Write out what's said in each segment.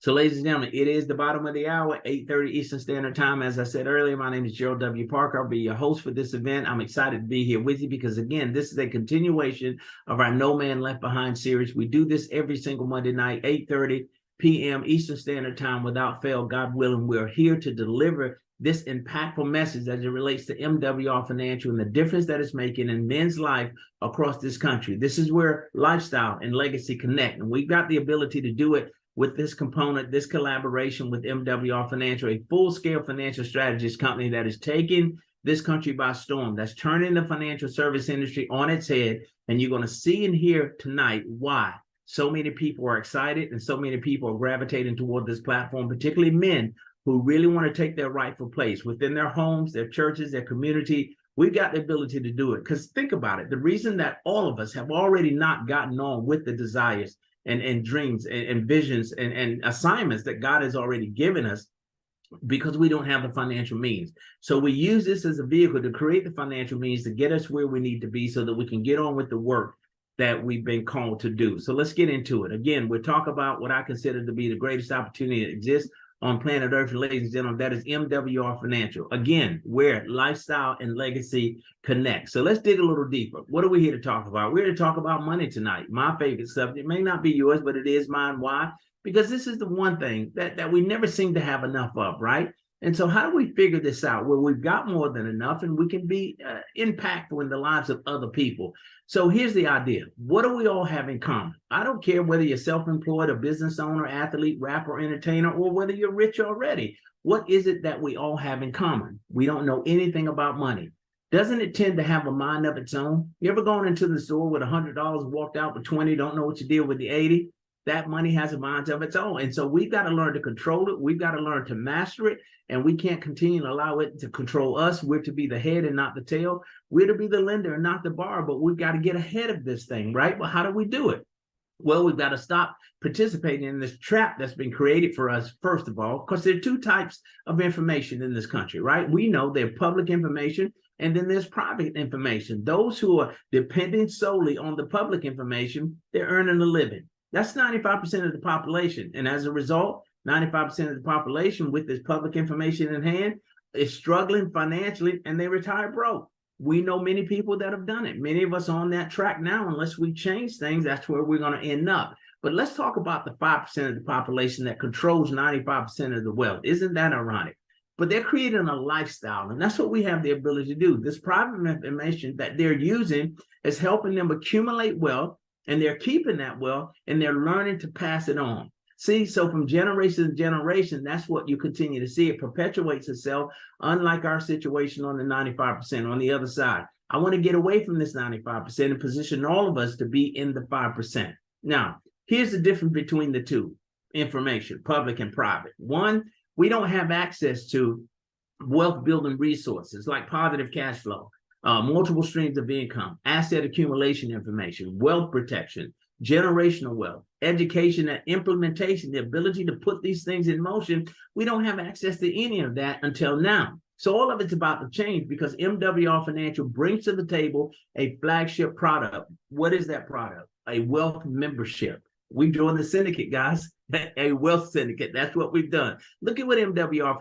So, ladies and gentlemen, it is the bottom of the hour, 8:30 Eastern Standard Time. As I said earlier, my name is Gerald W. Parker. I'll be your host for this event. I'm excited to be here with you because, again, this is a continuation of our No Man Left Behind series. We do this every single Monday night, 8:30 p.m. Eastern Standard Time without fail. God willing, we're here to deliver this impactful message as it relates to MWR Financial and the difference that it's making in men's life across this country. This is where lifestyle and legacy connect, and we've got the ability to do it with this component, this collaboration with MWR Financial, a full-scale financial strategist company that is taking this country by storm, that's turning the financial service industry on its head. And you're going to see and hear tonight why so many people are excited and so many people are gravitating toward this platform, particularly men who really want to take their rightful place within their homes, their churches, their community. We've got the ability to do it. Because think about it, the reason that all of us have already not gotten on with the desires and dreams and visions and assignments that God has already given us, because we don't have the financial means. So we use this as a vehicle to create the financial means to get us where we need to be so that we can get on with the work that we've been called to do. So let's get into it. Again, we'll talk about what I consider to be the greatest opportunity that exists on planet Earth, ladies and gentlemen. That is MWR Financial. Again, where lifestyle and legacy connect. So let's dig a little deeper. What are we here to talk about? We're here to talk about money tonight. My favorite subject. It may not be yours, but it is mine. Why? Because this is the one thing that we never seem to have enough of, right? And so how do we figure this out? Well, we've got more than enough and we can be impactful in the lives of other people. So here's the idea. What do we all have in common? I don't care whether you're self-employed, a business owner, athlete, rapper, entertainer, or whether you're rich already. What is it that we all have in common? We don't know anything about money. Doesn't it tend to have a mind of its own? You ever gone into the store with $100, walked out with 20, don't know what you did with the 80? That money has a mind of its own. And so we've got to learn to control it. We've got to learn to master it. And we can't continue to allow it to control us. We're to be the head and not the tail. We're to be the lender and not the borrower. But we've got to get ahead of this thing, right? Well, how do we do it? Well, we've got to stop participating in this trap that's been created for us, first of all, because there are two types of information in this country, right? We know there's public information and then there's private information. Those who are depending solely on the public information, they're earning a living. That's 95% of the population. And as a result, 95% of the population with this public information in hand is struggling financially and they retire broke. We know many people that have done it. Many of us are on that track now. Unless we change things, that's where we're going to end up. But let's talk about the 5% of the population that controls 95% of the wealth. Isn't that ironic? But they're creating a lifestyle, and that's what we have the ability to do. This private information that they're using is helping them accumulate wealth, and they're keeping that wealth, and they're learning to pass it on. See, so from generation to generation, that's what you continue to see. It perpetuates itself, unlike our situation on the 95% on the other side. I want to get away from this 95% and position all of us to be in the 5%. Now, here's the difference between the two information, public and private. One, we don't have access to wealth building resources like positive cash flow, multiple streams of income, asset accumulation information, wealth protection, generational wealth, education and implementation, the ability to put these things in motion. We don't have access to any of that until now. So all of it's about to change because MWR Financial brings to the table a flagship product. What is that product? A wealth membership. We joined the syndicate, guys, a wealth syndicate. That's what we've done. Look at what MWR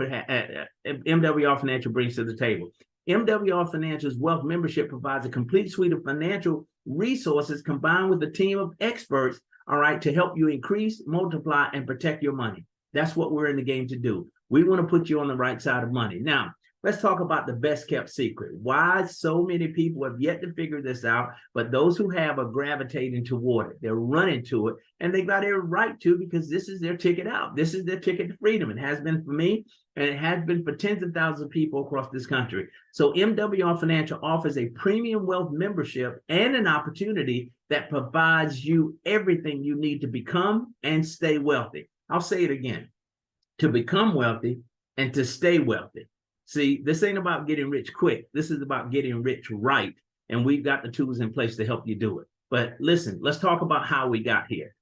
Financial brings to the table. MWR Financial's wealth membership provides a complete suite of financial resources combined with a team of experts, all right, to help you increase, multiply, and protect your money. That's what we're in the game to do. We want to put you on the right side of money. Now, let's talk about the best kept secret. Why so many people have yet to figure this out, but those who have are gravitating toward it. They're running to it, and they've got every right to, because this is their ticket out. This is their ticket to freedom. It has been for me, and it has been for tens of thousands of people across this country. So MWR Financial offers a premium wealth membership and an opportunity that provides you everything you need to become and stay wealthy. I'll say it again, to become wealthy and to stay wealthy. See, this ain't about getting rich quick. This is about getting rich right. And we've got the tools in place to help you do it. But listen, let's talk about how we got here.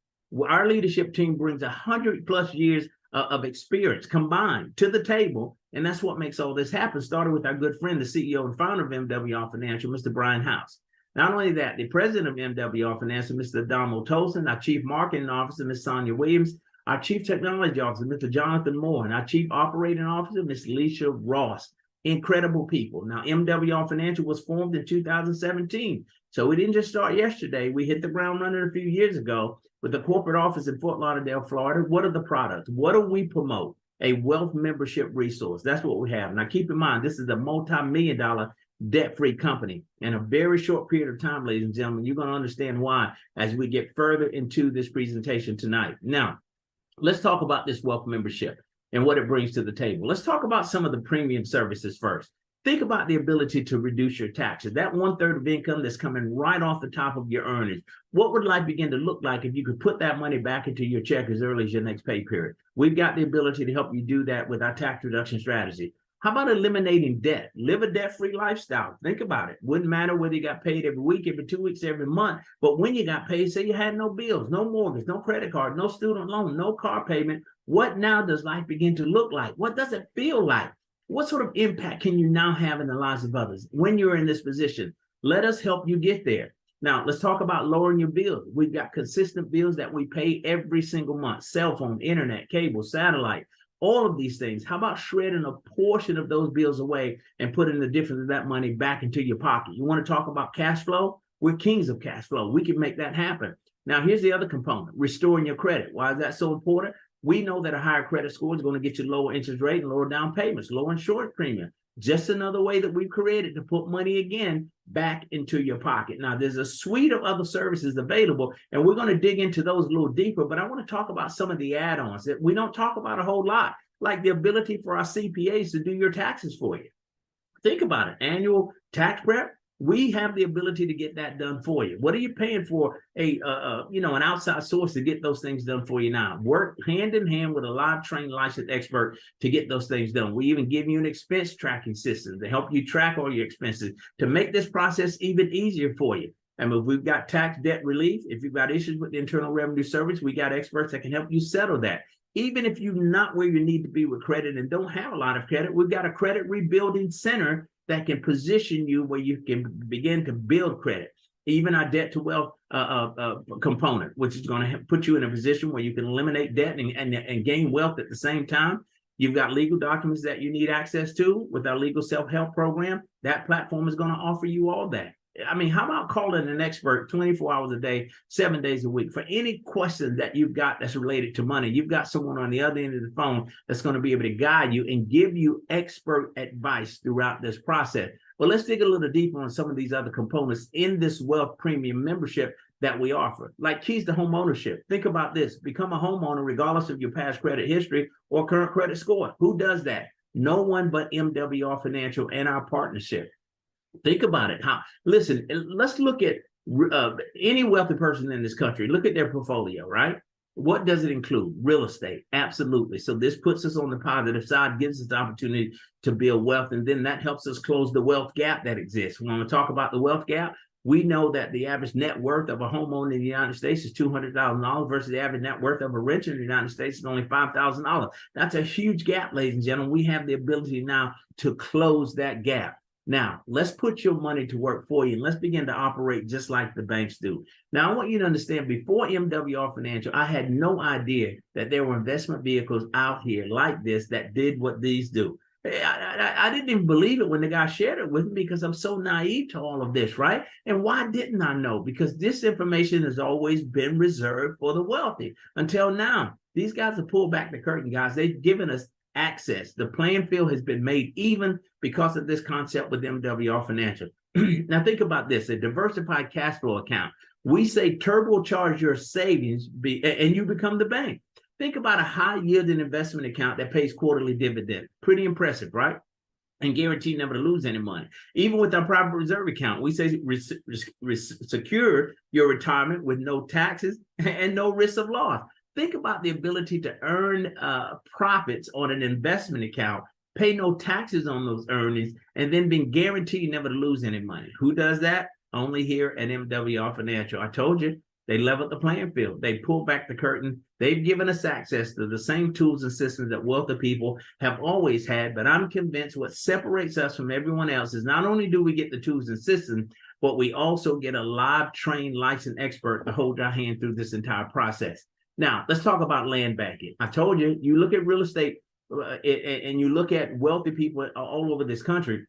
Our leadership team brings 100+ years of experience combined to the table. And that's what makes all this happen. Started with our good friend, the CEO and founder of MWR Financial, Mr. Brian House. Not only that, the president of MWR Financial, Mr. Adamo Tolson, our chief marketing officer, Ms. Sonia Williams, Our Chief Technology Officer, Mr. Jonathan Moore, and our Chief Operating Officer, Ms. Leisha Ross. Incredible people. Now, MWR Financial was formed in 2017. So we didn't just start yesterday. We hit the ground running a few years ago with the corporate office in Fort Lauderdale, Florida. What are the products? What do we promote? A wealth membership resource. That's what we have. Now, keep in mind, this is a multi-million-dollar debt-free company. In a very short period of time, ladies and gentlemen, you're going to understand why as we get further into this presentation tonight. Now, let's talk about this wealth membership and what it brings to the table. Let's talk about some of the premium services first. Think about the ability to reduce your taxes. That 1/3 of income that's coming right off the top of your earnings. What would life begin to look like if you could put that money back into your check as early as your next pay period? We've got the ability to help you do that with our tax reduction strategy. How about eliminating debt? Live a debt-free lifestyle. Think about it. Wouldn't matter whether you got paid every week, every 2 weeks, every month. But when you got paid, say you had no bills, no mortgage, no credit card, no student loan, no car payment. What now does life begin to look like? What does it feel like? What sort of impact can you now have in the lives of others when you're in this position? Let us help you get there. Now, let's talk about lowering your bills. We've got consistent bills that we pay every single month: cell phone, internet, cable, satellite, all of these things. How about shredding a portion of those bills away and putting the difference of that money back into your pocket? You want to talk about cash flow? We're kings of cash flow. We can make that happen. Now, here's the other component: restoring your credit. Why is that so important? We know that a higher credit score is going to get you lower interest rate and lower down payments, lower insurance premium. Just another way that we've created to put money again back into your pocket. Now, there's a suite of other services available, and we're going to dig into those a little deeper, but I want to talk about some of the add-ons that we don't talk about a whole lot, like the ability for our CPAs to do your taxes for you. Think about it. Annual tax prep. We have the ability to get that done for you. What are you paying for an outside source to get those things done for you now? Work hand in hand with a live trained licensed expert to get those things done. We even give you an expense tracking system to help you track all your expenses to make this process even easier for you. And if we've got tax debt relief, if you've got issues with the Internal Revenue Service, we got experts that can help you settle that. Even if you're not where you need to be with credit and don't have a lot of credit, we've got a credit rebuilding center that can position you where you can begin to build credit. Even our debt to wealth component, which is going to put you in a position where you can eliminate debt and gain wealth at the same time. You've got legal documents that you need access to with our legal self-help program. That platform is going to offer you all that. I mean, how about calling an expert 24 hours a day, 7 days a week for any question that you've got that's related to money? You've got someone on the other end of the phone that's going to be able to guide you and give you expert advice throughout this process. Well, let's dig a little deeper on some of these other components in this wealth premium membership that we offer, like keys to home ownership. Think about this: become a homeowner regardless of your past credit history or current credit score. Who does that? No one but MWR Financial and our partnership. Think about it. Listen, let's look at any wealthy person in this country. Look at their portfolio, right? What does it include? Real estate. Absolutely. So this puts us on the positive side, gives us the opportunity to build wealth, and then that helps us close the wealth gap that exists. We want to talk about the wealth gap. We know that the average net worth of a homeowner in the United States is $200,000 versus the average net worth of a renter in the United States is only $5,000. That's a huge gap, ladies and gentlemen. We have the ability now to close that gap. Now, let's put your money to work for you, and let's begin to operate just like the banks do. Now, I want you to understand, before MWR Financial, I had no idea that there were investment vehicles out here like this that did what these do. I didn't even believe it when the guy shared it with me because I'm so naive to all of this, right? And why didn't I know? Because this information has always been reserved for the wealthy until now. These guys have pulled back the curtain, guys. They've given us access. The playing field has been made even because of this concept with MWR Financial. Now think about this: a diversified cash flow account. We say turbocharge your savings and you become the bank. Think about a high yielding investment account that pays quarterly dividend. Pretty impressive, right? And guaranteed never to lose any money. Even with our private reserve account, we say secure your retirement with no taxes and no risk of loss. Think about the ability to earn profits on an investment account, pay no taxes on those earnings, and then being guaranteed never to lose any money. Who does that? Only here at MWR Financial. I told you, they leveled the playing field. They pulled back the curtain. They've given us access to the same tools and systems that wealthy people have always had. But I'm convinced what separates us from everyone else is not only do we get the tools and systems, but we also get a live trained licensed expert to hold our hand through this entire process. Now, let's talk about land banking. I told you, you look at real estate and you look at wealthy people all over this country,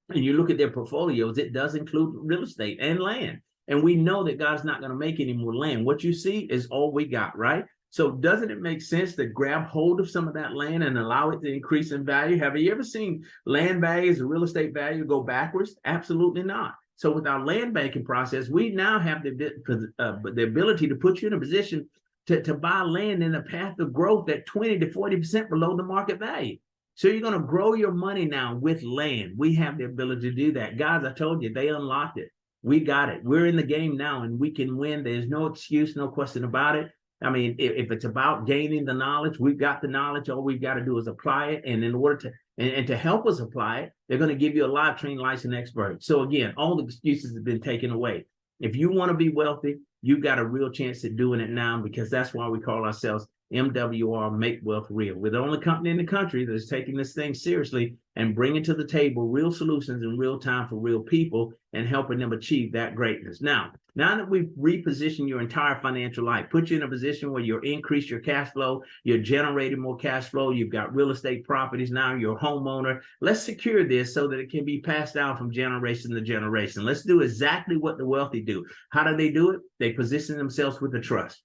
and you look at their portfolios, it does include real estate and land. And we know that God's not going to make any more land. What you see is all we got, right? So doesn't it make sense to grab hold of some of that land and allow it to increase in value? Have you ever seen land values or real estate value go backwards? Absolutely not. So with our land banking process, we now have the ability to put you in a position to buy land in a path of growth at 20 to 40% below the market value. So you're going to grow your money now with land. We have the ability to do that. Guys, I told you, they unlocked it. We got it. We're in the game now and we can win. There's no excuse, no question about it. I mean, if it's about gaining the knowledge, we've got the knowledge. All we've got to do is apply it. And in order to, and to help us apply it, they're going to give you a live trained licensed expert. So again, all the excuses have been taken away. If you want to be wealthy, you've got a real chance at doing it now, because that's why we call ourselves MWR, Make Wealth Real. We're the only company in the country that's taking this thing seriously and bringing to the table real solutions in real time for real people and helping them achieve that greatness. Now that we've repositioned your entire financial life, put you in a position where you're increased your cash flow, you're generating more cash flow, you've got real estate properties now, you're a homeowner. Let's secure this so that it can be passed down from generation to generation. Let's do exactly what the wealthy do. How do they do it? They position themselves with a trust.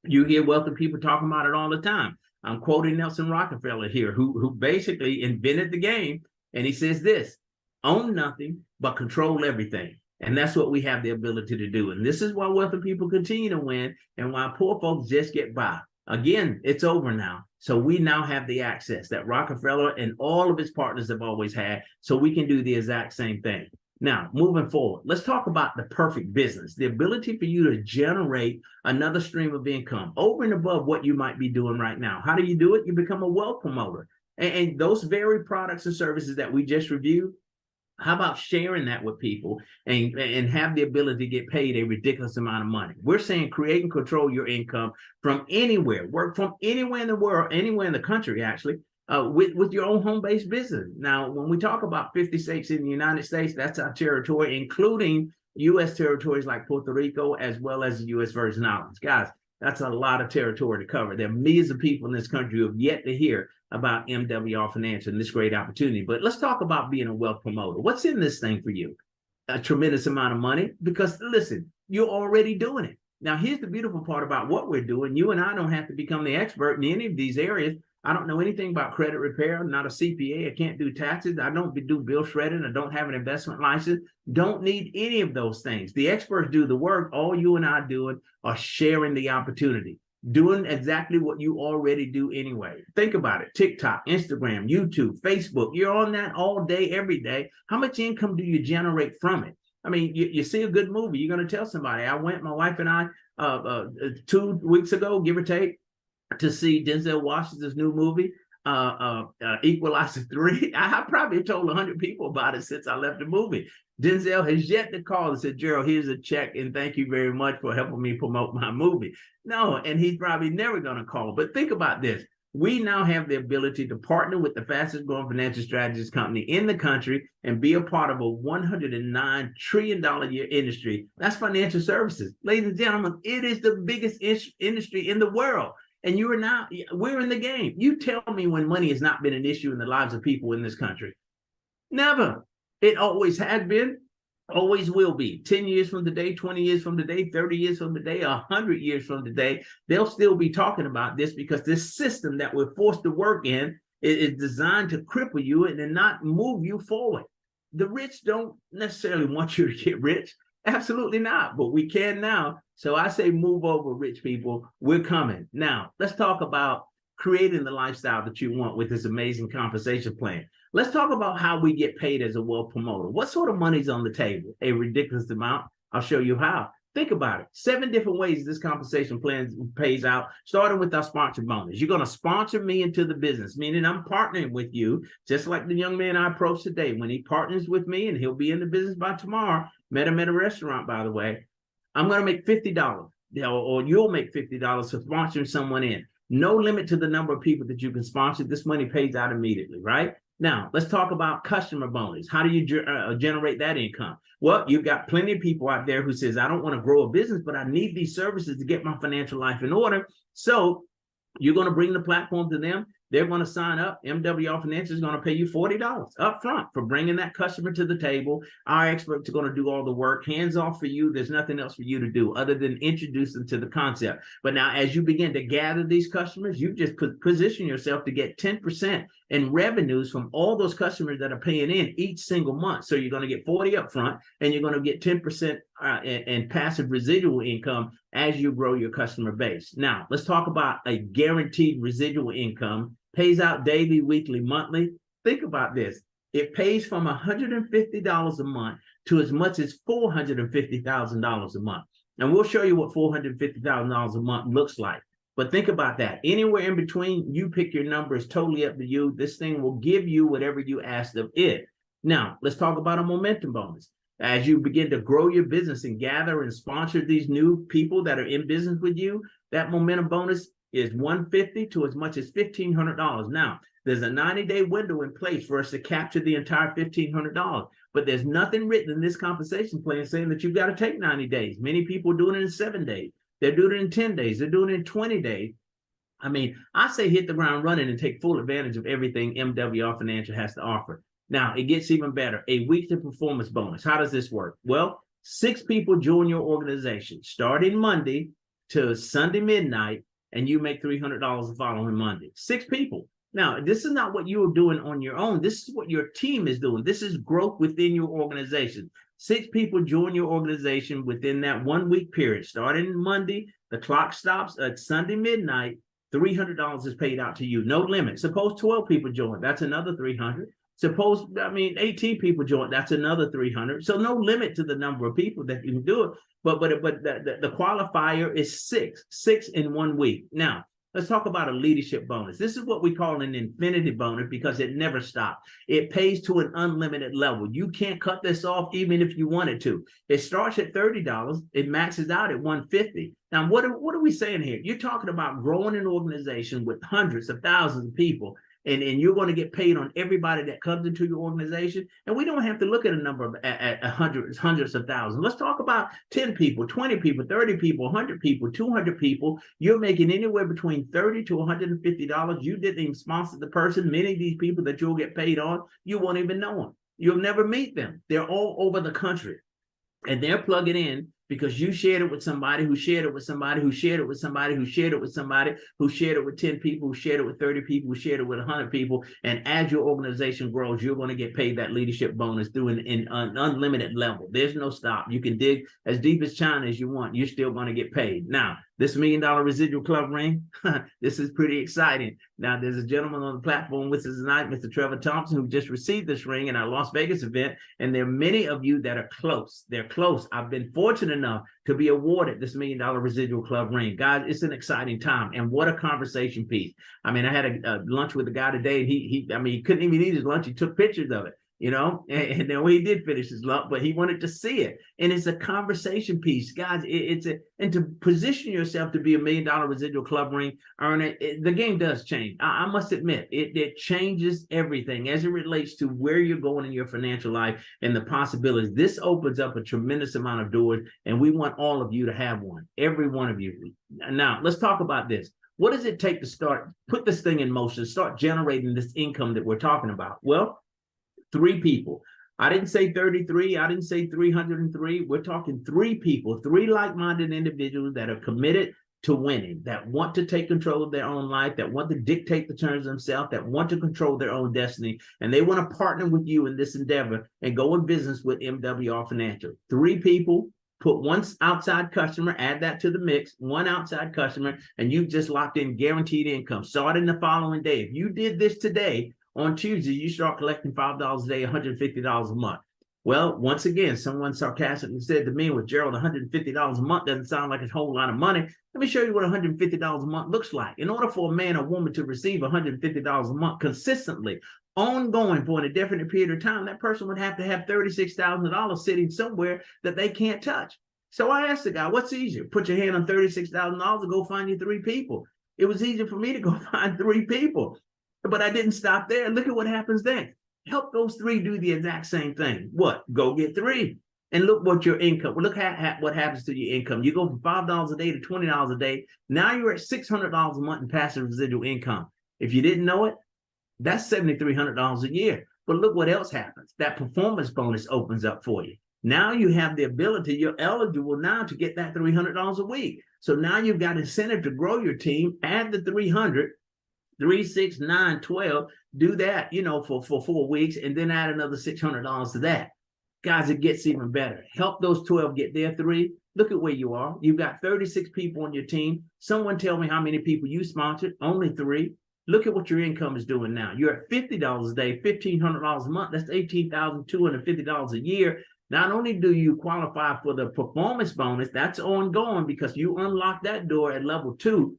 You hear wealthy people talking about it all the time. I'm quoting Nelson Rockefeller here, who basically invented the game. And he says this: own nothing, but control everything. And that's what we have the ability to do. And this is why wealthy people continue to win and why poor folks just get by. Again, it's over now. So we now have the access that Rockefeller and all of his partners have always had. So we can do the exact same thing. Now, moving forward, let's talk about the perfect business, the ability for you to generate another stream of income over and above what you might be doing right now. How do you do it? You become a wealth promoter. And those very products and services that we just reviewed, how about sharing that with people and have the ability to get paid a ridiculous amount of money? We're saying create and control your income from anywhere, work from anywhere in the world, anywhere in the country, actually. With your own home-based business. Now, when we talk about 50 states in the United States, that's our territory, including U.S. territories like Puerto Rico, as well as the U.S. Virgin Islands. Guys, that's a lot of territory to cover. There are millions of people in this country who have yet to hear about MWR Financial and this great opportunity. But let's talk about being a wealth promoter. What's in this thing for you? A tremendous amount of money, because listen, you're already doing it. Now, here's the beautiful part about what we're doing. You and I don't have to become the expert in any of these areas. I don't know anything about credit repair. I'm not a CPA. I can't do taxes. I don't do bill shredding. I don't have an investment license. Don't need any of those things. The experts do the work. All you and I doing are sharing the opportunity, doing exactly what you already do anyway. Think about it. TikTok, Instagram, YouTube, Facebook. You're on that all day, every day. How much income do you generate from it? I mean, you see a good movie, you're going to tell somebody. I went, my wife and I, 2 weeks ago, give or take, to see Denzel Washington's new movie, Equalizer 3. I probably told 100 people about it since I left the movie. Denzel has yet to call and said, Gerald, here's a check and thank you very much for helping me promote my movie. No, and he's probably never going to call. But think about this. We now have the ability to partner with the fastest growing financial strategies company in the country and be a part of a $109 trillion a year industry. That's financial services. Ladies and gentlemen, it is the biggest industry in the world. And we're in the game. You tell me when money has not been an issue in the lives of people in this country. Never. It always has been, always will be. 10 years from today, 20 years from today, 30 years from today, 100 years from today, they'll still be talking about this, because this system that we're forced to work in is designed to cripple you and then not move you forward. The rich don't necessarily want you to get rich. Absolutely not, but we can now. So I say move over, rich people. We're coming. Now, let's talk about creating the lifestyle that you want with this amazing compensation plan. Let's talk about how we get paid as a wealth promoter. What sort of money's on the table? A ridiculous amount. I'll show you how. Think about it. 7 different ways this compensation plan pays out, starting with our sponsor bonus. You're going to sponsor me into the business, meaning I'm partnering with you, just like the young man I approached today. When he partners with me, and he'll be in the business by tomorrow, met him at a restaurant, by the way, I'm going to make $50, or you'll make $50 for sponsoring someone in. No limit to the number of people that you can sponsor. This money pays out immediately, right? Now, let's talk about customer bonus. How do you generate that income? Well, you've got plenty of people out there who says, I don't want to grow a business, but I need these services to get my financial life in order. So you're going to bring the platform to them. They're going to sign up. MWR Financial is going to pay you $40 up front for bringing that customer to the table. Our experts are going to do all the work, hands off for you. There's nothing else for you to do other than introduce them to the concept. But now, as you begin to gather these customers, you just position yourself to get 10% in revenues from all those customers that are paying in each single month. So you're going to get 40 up front, and you're going to get 10% in passive residual income as you grow your customer base. Now, let's talk about a guaranteed residual income. Pays out daily, weekly, monthly. Think about this. It pays from $150 a month to as much as $450,000 a month. And we'll show you what $450,000 a month looks like. But think about that. Anywhere in between, you pick your number. It's totally up to you. This thing will give you whatever you ask of it. Now, let's talk about a momentum bonus. As you begin to grow your business and gather and sponsor these new people that are in business with you, that momentum bonus is $150 to as much as $1,500. Now, there's a 90-day window in place for us to capture the entire $1,500, but there's nothing written in this compensation plan saying that you've got to take 90 days. Many people are doing it in 7 days. They're doing it in 10 days. They're doing it in 20 days. I mean, I say hit the ground running and take full advantage of everything MWR Financial has to offer. Now, it gets even better. A weekly performance bonus. How does this work? Well, 6 people join your organization starting Monday to Sunday midnight, and you make $300 the following Monday. 6 people. Now, this is not what you're doing on your own. This is what your team is doing. This is growth within your organization. 6 people join your organization within that 1 week period. Starting Monday, the clock stops at Sunday midnight, $300 is paid out to you. No limit. Suppose 12 people join, that's another $300. Suppose, 18 people join, that's another $300. So no limit to the number of people that you can do it. But the qualifier is 6 in 1 week. Now, let's talk about a leadership bonus. This is what we call an infinity bonus because it never stops. It pays to an unlimited level. You can't cut this off even if you wanted to. It starts at $30. It maxes out at $150. Now, what are we saying here? You're talking about growing an organization with hundreds of thousands of people. And you're going to get paid on everybody that comes into your organization. And we don't have to look at a number of at hundreds of thousands. Let's talk about 10 people, 20 people, 30 people, 100 people, 200 people. You're making anywhere between $30 to $150. You didn't even sponsor the person. Many of these people that you'll get paid on, you won't even know them. You'll never meet them. They're all over the country. And they're plugging in because you shared it with somebody who shared it with somebody who shared it with somebody who shared it with somebody who shared it with 10 people, who shared it with 30 people, who shared it with 100 people. And as your organization grows, you're going to get paid that leadership bonus through an unlimited level. There's no stop. You can dig as deep as China as you want. You're still going to get paid. Now, this $1 million residual club ring, this is pretty exciting. Now, there's a gentleman on the platform with us tonight, Mr. Trevor Thompson, who just received this ring in our Las Vegas event. And there are many of you that are close. They're close. I've been fortunate enough to be awarded this $1 million residual club ring. Guys, it's an exciting time. And what a conversation piece. I mean, I had a lunch with a guy today, and he couldn't even eat his lunch. He took pictures of it. And then he did finish his lump, but he wanted to see it. And it's a conversation piece, guys. And to position yourself to be $1 million residual club ring earner, the game does change. I must admit, it changes everything as it relates to where you're going in your financial life and the possibilities. This opens up a tremendous amount of doors, and we want all of you to have one, every one of you. Now, let's talk about this. What does it take to put this thing in motion, start generating this income that we're talking about? Well, 3 people. I didn't say 33. I didn't say 303. We're talking 3 people, 3 like-minded individuals that are committed to winning, that want to take control of their own life, that want to dictate the terms themselves, that want to control their own destiny. And they want to partner with you in this endeavor and go in business with MWR Financial. 3 people. Put 1 outside customer, add that to the mix, 1 outside customer, and you've just locked in guaranteed income starting the following day. If you did this today, on Tuesday, you start collecting $5 a day, $150 a month. Well, once again, someone sarcastically said to me, well, Gerald, $150 a month doesn't sound like a whole lot of money. Let me show you what $150 a month looks like. In order for a man or woman to receive $150 a month consistently, ongoing for an indefinite period of time, that person would have to have $36,000 sitting somewhere that they can't touch. So I asked the guy, what's easier? Put your hand on $36,000 and go find you 3 people. It was easier for me to go find 3 people. But I didn't stop there. Look at what happens then. Help those three do the exact same thing. What? Go get three. And look what your income, look at what happens to your income. You go from $5 a day to $20 a day. Now you're at $600 a month in passive residual income. If you didn't know it, that's $7,300 a year. But look what else happens. That performance bonus opens up for you. Now you have the ability, you're eligible now to get that $300 a week. So now you've got incentive to grow your team, add the 300, 3, 6, 9, 12, do that, for 4 weeks, and then add another $600 to that. Guys, it gets even better. Help those 12 get their 3. Look at where you are. You've got 36 people on your team. Someone tell me how many people you sponsored. Only 3. Look at what your income is doing now. You're at $50 a day, $1,500 a month. That's $18,250 a year. Not only do you qualify for the performance bonus, that's ongoing because you unlock that door at level 2.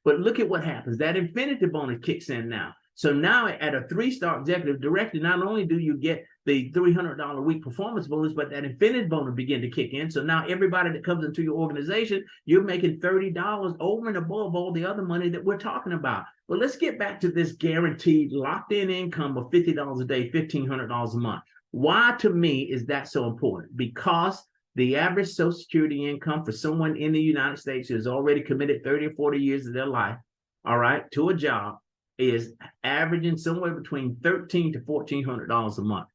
But look at what happens. That infinity bonus kicks in now. So now at a 3-star executive director, not only do you get the $300 a week performance bonus, but that infinity bonus begin to kick in. So now everybody that comes into your organization, you're making $30 over and above all the other money that we're talking about. Well, let's get back to this guaranteed locked-in income of $50 a day, $1,500 a month. Why, to me, is that so important? Because the average Social Security income for someone in the United States who has already committed 30 or 40 years of their life, all right, to a job, is averaging somewhere between $1,300 to $1,400 a month.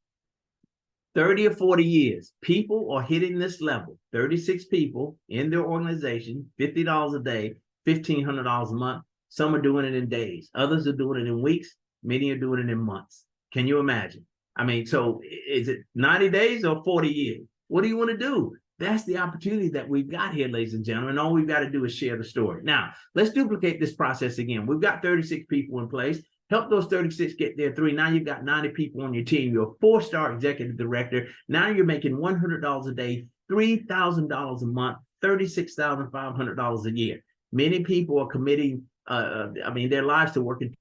30 or 40 years, people are hitting this level. 36 people in their organization, $50 a day, $1,500 a month. Some are doing it in days. Others are doing it in weeks. Many are doing it in months. Can you imagine? I mean, so is it 90 days or 40 years? What do you want to do? That's the opportunity that we've got here, ladies and gentlemen. All we've got to do is share the story. Now, let's duplicate this process again. We've got 36 people in place. Help those 36 get their 3. Now you've got 90 people on your team. You're a 4-star executive director. Now you're making $100 a day, $3,000 a month, $36,500 a year. Many people are committing, their lives to working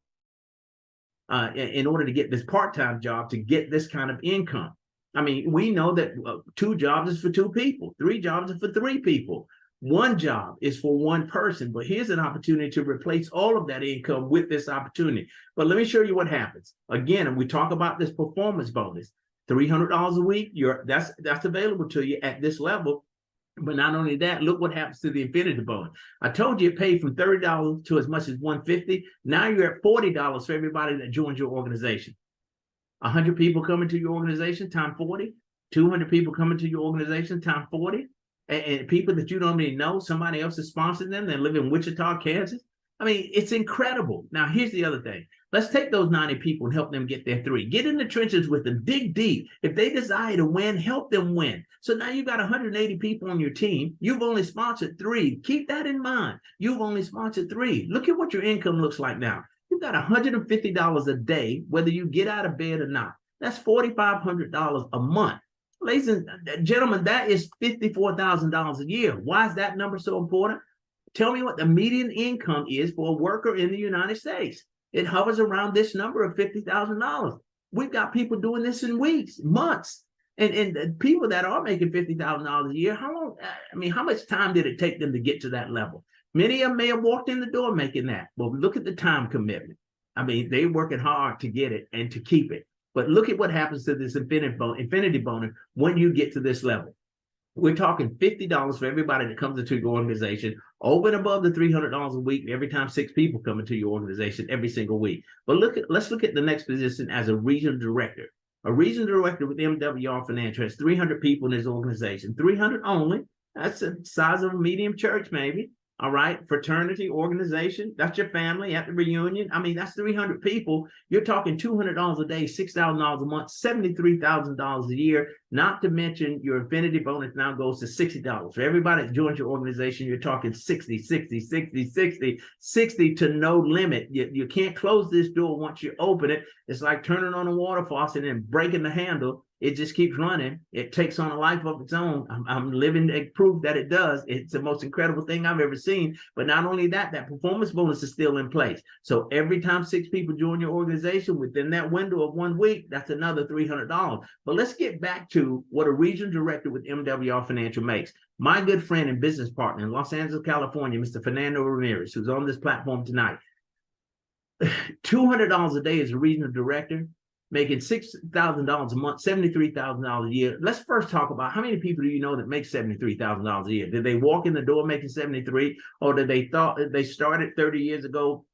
in order to get this part-time job to get this kind of income. I mean, we know that 2 jobs is for 2 people. 3 jobs is for 3 people. 1 job is for 1 person. But here's an opportunity to replace all of that income with this opportunity. But let me show you what happens. Again, we talk about this performance bonus. $300 a week, that's available to you at this level. But not only that, look what happens to the infinity bonus. I told you it paid from $30 to as much as $150. Now you're at $40 for everybody that joins your organization. 100 people coming to your organization, time 40. 200 people coming to your organization, time 40. And people that you don't even know, somebody else is sponsoring them. They live in Wichita, Kansas. I mean, it's incredible. Now, here's the other thing. Let's take those 90 people and help them get their 3. Get in the trenches with them. Dig deep. If they desire to win, help them win. So now you've got 180 people on your team. You've only sponsored 3. Keep that in mind. You've only sponsored 3. Look at what your income looks like now. You've got $150 a day, whether you get out of bed or not. That's $4,500 a month. Ladies and gentlemen, that is $54,000 a year. Why is that number so important? Tell me what the median income is for a worker in the United States. It hovers around this number of $50,000. We've got people doing this in weeks, months. And people that are making $50,000 a year, how much time did it take them to get to that level? Many of them may have walked in the door making that. Well, look at the time commitment. I mean, they're working hard to get it and to keep it. But look at what happens to this infinity bonus when you get to this level. We're talking $50 for everybody that comes into your organization, over and above the $300 a week every time 6 people come into your organization every single week. But let's look at the next position as a regional director. A regional director with MWR Financial has 300 people in his organization, 300 only. That's the size of a medium church, maybe. All right, fraternity, organization, that's your family at the reunion. I mean, that's 300 people. You're talking $200 a day, $6,000 a month, $73,000 a year, not to mention your infinity bonus now goes to $60. For everybody that joins your organization, you're talking 60 to no limit. You can't close this door once you open it. It's like turning on a water faucet and breaking the handle. It just keeps running. It takes on a life of its own. I'm living proof that it does. It's the most incredible thing I've ever seen. But not only that, that performance bonus is still in place. So every time 6 people join your organization within that window of 1 week, that's another $300. But let's get back to what a regional director with MWR Financial makes. My good friend and business partner in Los Angeles, California, Mr. Fernando Ramirez, who's on this platform tonight. $200 a day as a regional director, making $6,000 a month, $73,000 a year. Let's first talk about how many people do you know that make $73,000 a year? Did they walk in the door making 73, or did they thought that they started 30 years ago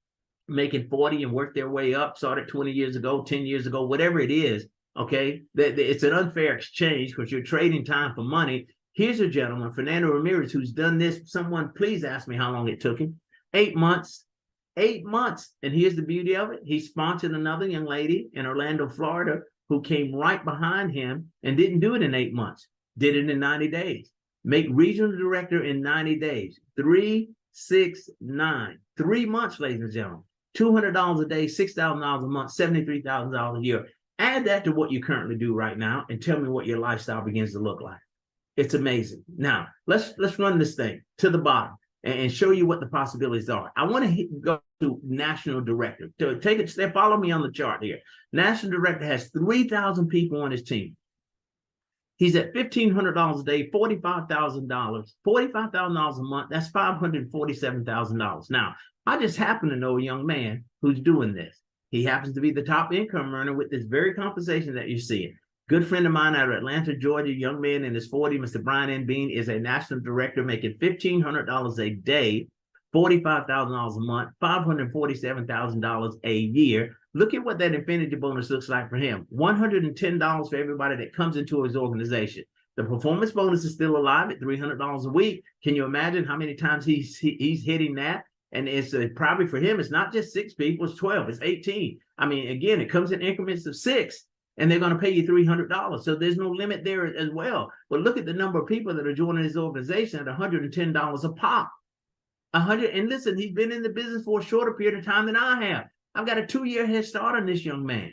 making 40 and worked their way up, started 20 years ago, 10 years ago, whatever it is? Okay, it's an unfair exchange because you're trading time for money. Here's a gentleman, Fernando Ramirez, who's done this. Someone please ask me how long it took him. 8 months. 8 months. And here's the beauty of it. He sponsored another young lady in Orlando, Florida, who came right behind him and didn't do it in 8 months. Did it in 90 days. Make regional director in 90 days. 3, 6, 9. 3 months, ladies and gentlemen. $200 a day, $6,000 a month, $73,000 a year. Add that to what you currently do right now and tell me what your lifestyle begins to look like. It's amazing. Now, let's run this thing to the bottom and show you what the possibilities are. I want to go to national director. To take a step, follow me on the chart here. National director has 3,000 people on his team. He's at $1,500 a day, $45,000, $45,000 a month. That's $547,000. Now, I just happen to know a young man who's doing this. He happens to be the top income earner with this very compensation that you're seeing. Good friend of mine out of Atlanta, Georgia, young man in his 40s, Mr. Brian N. Bean, is a national director making $1,500 a day, $45,000 a month, $547,000 a year. Look at what that infinity bonus looks like for him. $110 for everybody that comes into his organization. The performance bonus is still alive at $300 a week. Can you imagine how many times he's hitting that? And it's probably for him, it's not just 6 people, it's 12, it's 18. I mean, again, it comes in increments of 6, and they're going to pay you $300. So there's no limit there as well. But look at the number of people that are joining his organization at $110 a pop. 100, and listen, he's been in the business for a shorter period of time than I have. I've got a 2-year head start on this young man.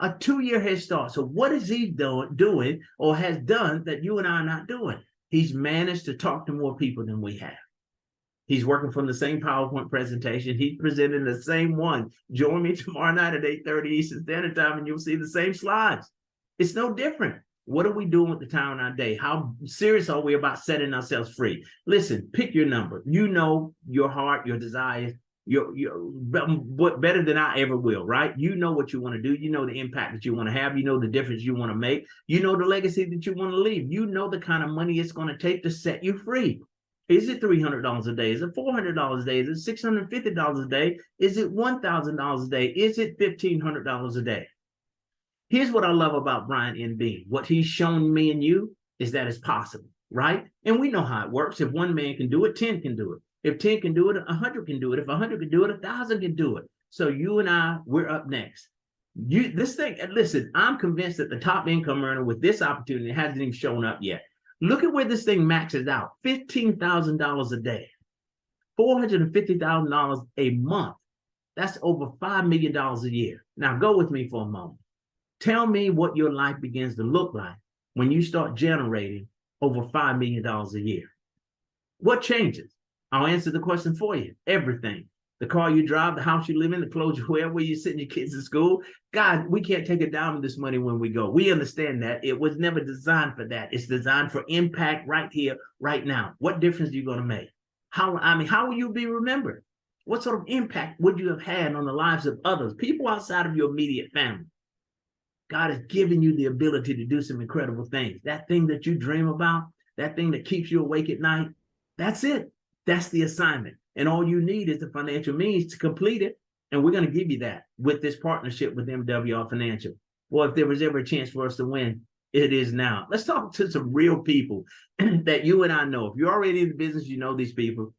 A 2-year head start. So what is he doing or has done that you and I are not doing? He's managed to talk to more people than we have. He's working from the same PowerPoint presentation. He's presenting the same one. Join me tomorrow night at 8:30 Eastern Standard Time and you'll see the same slides. It's no different. What are we doing with the time in our day? How serious are we about setting ourselves free? Listen, pick your number. You know your heart, your desires, your better than I ever will, right? You know what you want to do. You know the impact that you want to have. You know the difference you want to make. You know the legacy that you want to leave. You know the kind of money it's going to take to set you free. Is it $300 a day? Is it $400 a day? Is it $650 a day? Is it $1,000 a day? Is it $1,500 a day? Here's what I love about Brian N. Bean. What he's shown me and you is that it's possible, right? And we know how it works. If one man can do it, 10 can do it. If 10 can do it, 100 can do it. If 100 can do it, 1,000 can do it. So you and I, we're up next. This thing, listen, I'm convinced that the top income earner with this opportunity hasn't even shown up yet. Look at where this thing maxes out. $15,000 a day, $450,000 a month. That's over $5 million a year. Now go with me for a moment. Tell me what your life begins to look like when you start generating over $5 million a year. What changes? I'll answer the question for you. Everything. The car you drive, the house you live in, the clothes you wear, where you send your kids to school. God, we can't take a dime of this money when we go. We understand that. It was never designed for that. It's designed for impact right here, right now. What difference are you going to make? How will you be remembered? What sort of impact would you have had on the lives of others, people outside of your immediate family? God has given you the ability to do some incredible things. That thing that you dream about, that thing that keeps you awake at night, that's it. That's the assignment. And all you need is the financial means to complete it. And we're going to give you that with this partnership with MWR Financial. Well, if there was ever a chance for us to win, it is now. Let's talk to some real people that you and I know. If you're already in the business, you know these people.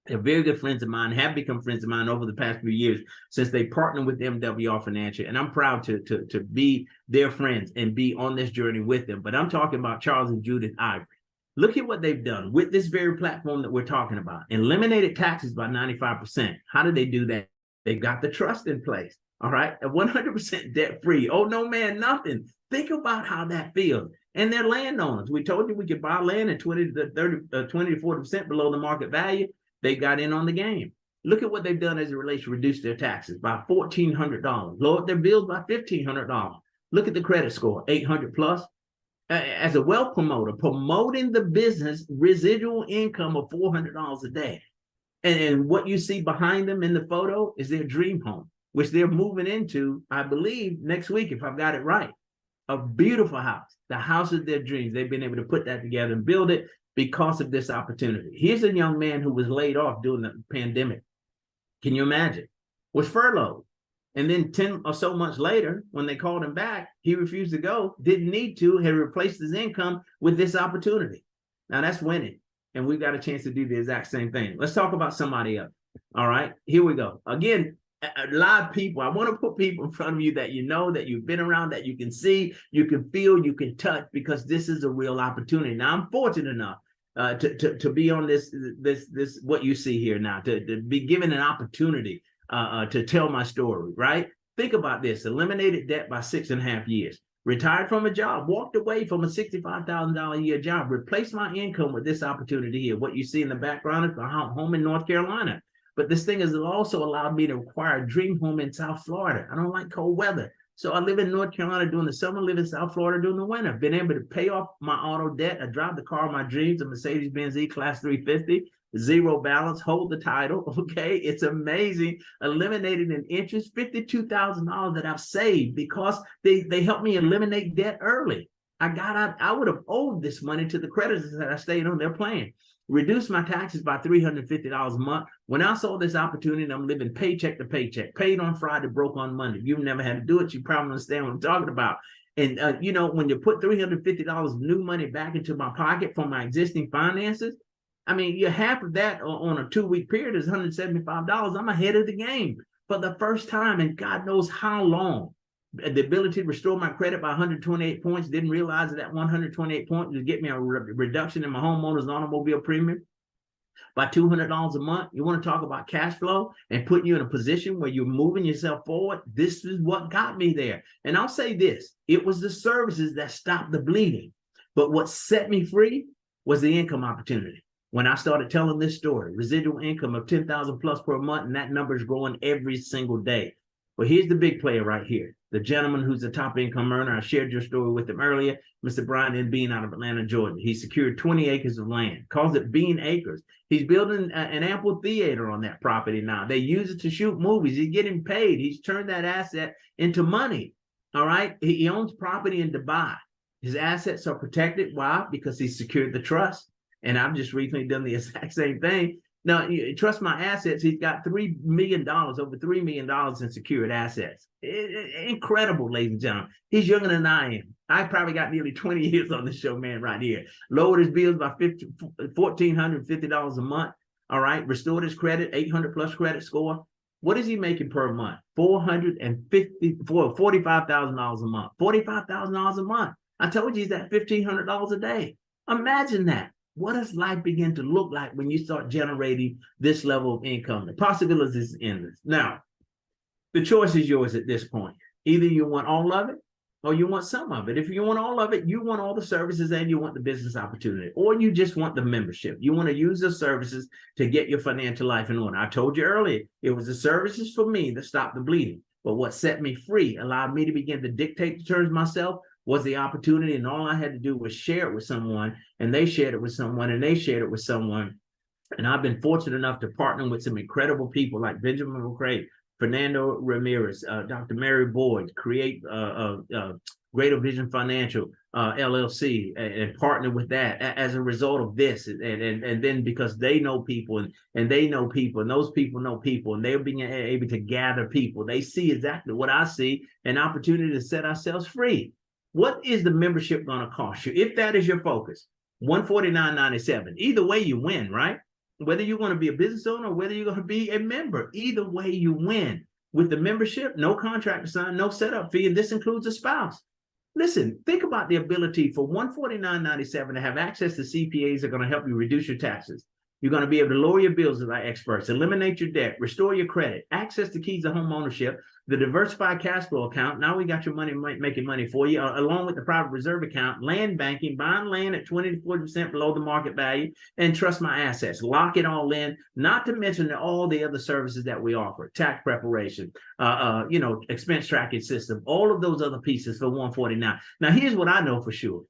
They're very good friends of mine, have become friends of mine over the past few years since they partnered with MWR Financial. And I'm proud to be their friends and be on this journey with them. But I'm talking about Charles and Judith Ivory. Look at what they've done with this very platform that we're talking about. Eliminated taxes by 95%. How did they do that? They've got the trust in place. All right. 100% debt free. Oh, no, man, nothing. Think about how that feels. And they're landowners. We told you we could buy land at 20 to 40% below the market value. They got in on the game. Look at what they've done as it relates to reduce their taxes by $1,400. Lower their bills by $1,500. Look at the credit score, 800 plus. As a wealth promoter, promoting the business, residual income of $400 a day. And what you see behind them in the photo is their dream home. which they're moving into, I believe, next week, if I've got it right. A beautiful house, the house of their dreams. They've been able to put that together and build it because of this opportunity. Here's a young man who was laid off during the pandemic. Can you imagine? Was furloughed. And then 10 or so months later, when they called him back, he refused to go, didn't need to, had replaced his income with this opportunity. Now that's winning. And we've got a chance to do the exact same thing. Let's talk about somebody else. All right, here we go. Again, a lot of people, I want to put people in front of you that you know, that you've been around, that you can see, you can feel, you can touch, because this is a real opportunity. Now, I'm fortunate enough to be on this what you see here now, to be given an opportunity to tell my story, right? Think about this: eliminated debt by 6.5 years, retired from a job, walked away from a $65,000 a year job, replaced my income with this opportunity here. What you see in the background is a home in North Carolina. But this thing has also allowed me to acquire a dream home in South Florida. I don't like cold weather. So I live in North Carolina during the summer, live in South Florida during the winter. Been able to pay off my auto debt. I drive the car of my dreams, a Mercedes-Benz E-Class 350, zero balance, hold the title, okay? It's amazing. Eliminated in interest, $52,000 that I've saved because they helped me eliminate debt early. I would have owed this money to the creditors that I stayed on their plan. Reduced my taxes by $350 a month. When I saw this opportunity, I'm living paycheck to paycheck, paid on Friday, broke on Monday. You've never had to do it. You probably understand what I'm talking about. And, when you put $350 new money back into my pocket from my existing finances, I mean, half of that on a 2-week period is $175. I'm ahead of the game for the first time in God knows how long. The ability to restore my credit by 128 points. Didn't realize that 128 points would get me a reduction in my homeowner's automobile premium by $200 a month. You want to talk about cash flow and putting you in a position where you're moving yourself forward? This is what got me there. And I'll say this: it was the services that stopped the bleeding. But what set me free was the income opportunity. When I started telling this story, residual income of $10,000 plus per month, and that number is growing every single day. Well, here's the big player right here. The gentleman who's the top income earner. I shared your story with him earlier, Mr. Brian N. Bean out of Atlanta, Georgia. He secured 20 acres of land, calls it Bean Acres. He's building an amphitheater on that property now. They use it to shoot movies. He's getting paid. He's turned that asset into money. All right. He owns property in Dubai. His assets are protected. Why? Because he secured the trust. And I've just recently done the exact same thing. Now, trust my assets. He's got $3 million, over $3 million in secured assets. Incredible, ladies and gentlemen. He's younger than I am. I probably got nearly 20 years on this show, man, right here. Lowered his bills by $1,450 a month. All right. Restored his credit, 800 plus credit score. What is he making per month? $45,000 a month. $45,000 a month. I told you he's at $1,500 a day. Imagine that. What does life begin to look like when you start generating this level of income? The possibilities is endless. Now, the choice is yours at this point. Either you want all of it or you want some of it. If you want all of it, you want all the services and you want the business opportunity, or you just want the membership. You want to use the services to get your financial life in order. I told you earlier, it was the services for me that stopped the bleeding. But what set me free, allowed me to begin to dictate the terms myself, was the opportunity, and all I had to do was share it with someone, and they shared it with someone, and they shared it with someone. And I've been fortunate enough to partner with some incredible people like Benjamin McCrae, Fernando Ramirez, Dr. Mary Boyd, create Greater Vision Financial LLC, and partner with that as a result of this. And then because they know people and they know people, and those people know people, and they're being able to gather people. They see exactly what I see, an opportunity to set ourselves free. What is the membership going to cost you? If that is your focus, $149.97. Either way, you win, right? Whether you're going to be a business owner or whether you're going to be a member, either way, you win. With the membership, no contract to sign, no setup fee, and this includes a spouse. Listen, think about the ability for $149.97 to have access to CPAs that are going to help you reduce your taxes. You're going to be able to lower your bills with our experts, eliminate your debt, restore your credit, access the keys to home ownership, the diversified cash flow account. Now we got your money making money for you, along with the private reserve account, land banking, buying land at 20 to 40% below the market value, and trust my assets. Lock it all in, not to mention all the other services that we offer, tax preparation, expense tracking system, all of those other pieces for $149. Now, here's what I know for sure.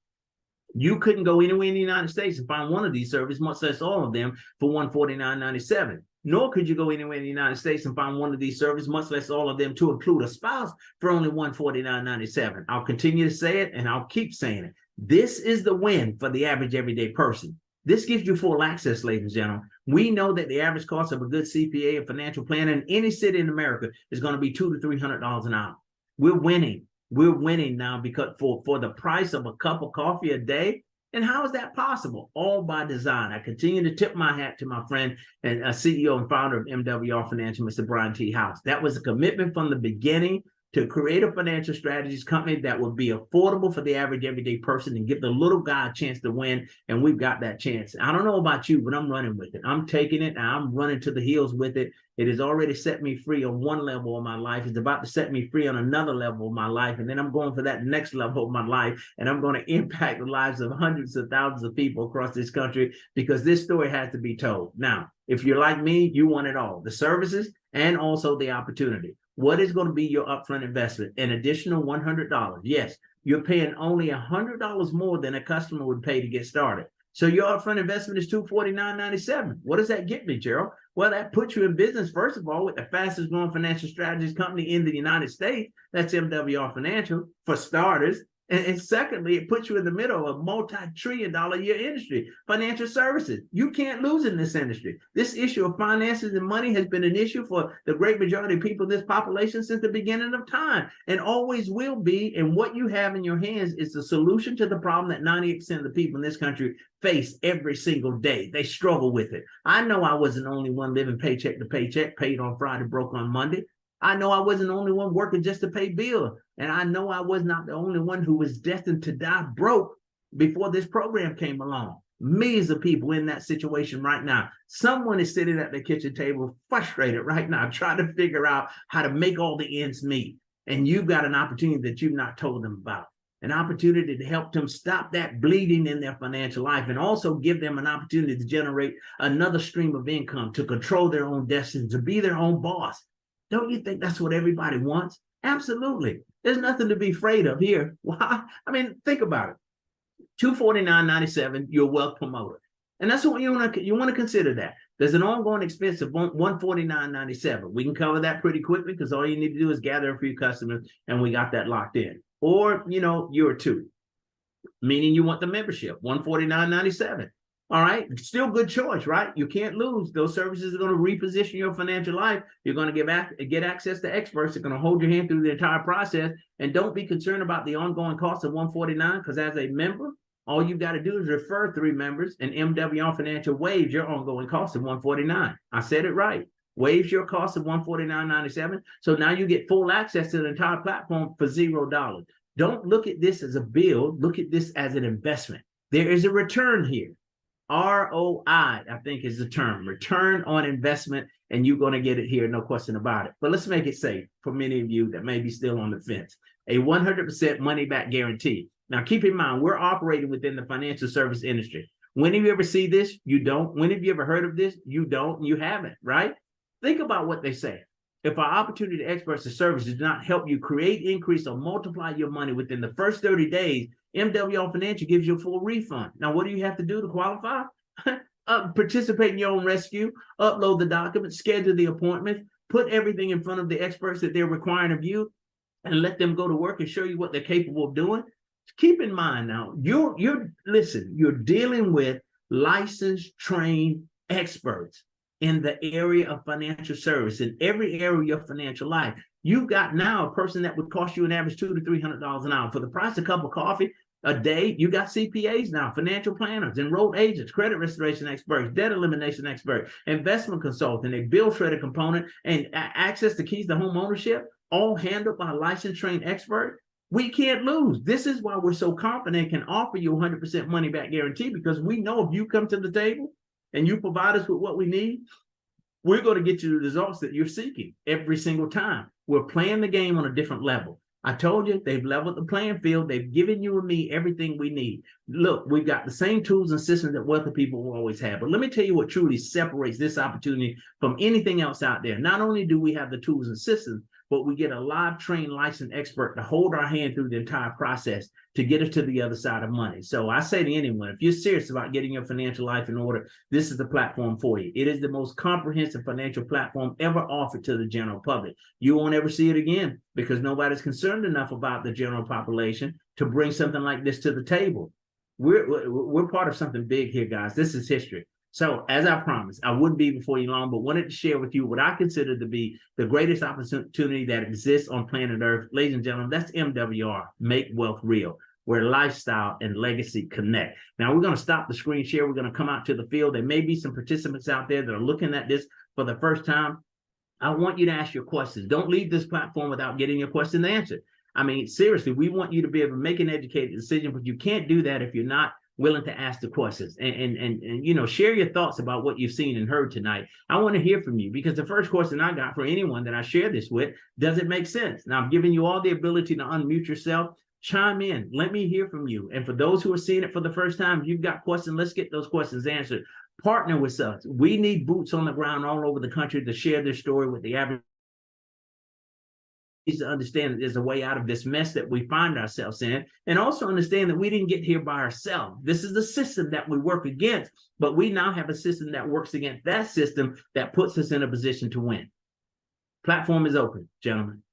You couldn't go anywhere in the United States and find one of these services, much less all of them, for $149.97. nor could you go anywhere in the United States and find one of these services, much less all of them, to include a spouse, for only $149.97. I'll continue to say it, and I'll keep saying it. This is the win for the average everyday person. This gives you full access, ladies and gentlemen. We know that the average cost of a good CPA and financial planner in any city in America is going to be $200 to $300 an hour. We're winning. We're winning now because for the price of a cup of coffee a day. And how is that possible? All by design. I continue to tip my hat to my friend and CEO and founder of MWR Financial, Mr. Brian T. House. That was a commitment from the beginning to create a financial strategies company that would be affordable for the average everyday person and give the little guy a chance to win. And we've got that chance. I don't know about you, but I'm running with it. I'm taking it and I'm running to the hills with it. It has already set me free on one level of my life. It's about to set me free on another level of my life. And then I'm going for that next level of my life. And I'm going to impact the lives of hundreds of thousands of people across this country, because this story has to be told. Now, if you're like me, you want it all, the services and also the opportunity. What is going to be your upfront investment? An additional $100. Yes, you're paying only $100 more than a customer would pay to get started. So your upfront investment is $249.97. What does that get me, Gerald? Well, that puts you in business, first of all, with the fastest growing financial strategies company in the United States. That's MWR Financial, for starters. And secondly, it puts you in the middle of a multi-trillion-dollar a year industry, financial services. You can't lose in this industry. This issue of finances and money has been an issue for the great majority of people in this population since the beginning of time, and always will be. And what you have in your hands is the solution to the problem that 98% of the people in this country face every single day. They struggle with it. I know I wasn't the only one living paycheck to paycheck, paid on Friday, broke on Monday. I know I wasn't the only one working just to pay bills. And I know I was not the only one who was destined to die broke before this program came along. Millions of people in that situation right now. Someone is sitting at the kitchen table frustrated right now, trying to figure out how to make all the ends meet. And you've got an opportunity that you've not told them about. An opportunity to help them stop that bleeding in their financial life, and also give them an opportunity to generate another stream of income, to control their own destiny, to be their own boss. Don't you think that's what everybody wants? Absolutely. There's nothing to be afraid of here. Why? I mean, think about it. $249.97, you're a wealth promoter. And that's what you want to consider that. There's an ongoing expense of $149.97. We can cover that pretty quickly, because all you need to do is gather a few customers, and we got that locked in. Or, year or two, meaning you want the membership, $149.97. All right, still good choice, right? You can't lose. Those services are going to reposition your financial life. You're going to get access to experts that are going to hold your hand through the entire process. And don't be concerned about the ongoing cost of $149, because as a member, all you've got to do is refer 3 members, and MWR Financial waives your ongoing cost of $149. I said it right. Waives your cost of $149.97. So now you get full access to the entire platform for $0. Don't look at this as a bill. Look at this as an investment. There is a return here. ROI, I think, is the term, return on investment, and you're going to get it here, no question about it. But let's make it safe for many of you that may be still on the fence. A 100% money back guarantee. Now, keep in mind, we're operating within the financial service industry. When have you ever seen this? You don't. When have you ever heard of this? You don't. You haven't, right? Think about what they say. If our opportunity experts and services do not help you create, increase, or multiply your money within the first 30 days, MWR Financial gives you a full refund. Now, what do you have to do to qualify? Participate in your own rescue, upload the documents, schedule the appointments, put everything in front of the experts that they're requiring of you, and let them go to work and show you what they're capable of doing. Keep in mind now, you're dealing with licensed, trained experts in the area of financial service, in every area of your financial life. You've got now a person that would cost you an average $200 to $300 an hour. For the price of a cup of coffee a day, you got CPAs now, financial planners, enrolled agents, credit restoration experts, debt elimination experts, investment consultant, a bill shredder component, and access to keys to home ownership, all handled by a licensed, trained expert. We can't lose. This is why we're so confident can offer you 100% money back guarantee, because we know if you come to the table and you provide us with what we need, we're going to get you the results that you're seeking every single time. We're playing the game on a different level. I told you, they've leveled the playing field. They've given you and me everything we need. Look, we've got the same tools and systems that wealthy people will always have. But let me tell you what truly separates this opportunity from anything else out there. Not only do we have the tools and systems, but we get a live trained licensed expert to hold our hand through the entire process to get us to the other side of money. So I say to anyone, if you're serious about getting your financial life in order, this is the platform for you. It is the most comprehensive financial platform ever offered to the general public. You won't ever see it again because nobody's concerned enough about the general population to bring something like this to the table. We're part of something big here, guys. This is history. So as I promised, I wouldn't be before you long, but wanted to share with you what I consider to be the greatest opportunity that exists on planet Earth. Ladies and gentlemen, that's MWR, Make Wealth Real, where lifestyle and legacy connect. Now we're going to stop the screen share. We're going to come out to the field. There may be some participants out there that are looking at this for the first time. I want you to ask your questions. Don't leave this platform without getting your question answered. I mean, seriously, we want you to be able to make an educated decision, but you can't do that if you're not willing to ask the questions and you know, share your thoughts about what you've seen and heard tonight. I want to hear from you because the first question I got for anyone that I share this with, does it make sense? Now I'm giving you all the ability to unmute yourself, chime in, let me hear from you. And for those who are seeing it for the first time, if you've got questions, let's get those questions answered. Partner with us. We need boots on the ground all over the country to share their story with the average. To understand that there's a way out of this mess that we find ourselves in, and also understand that we didn't get here by ourselves. This is the system that we work against, but we now have a system that works against that system that puts us in a position to win. Platform is open, gentlemen.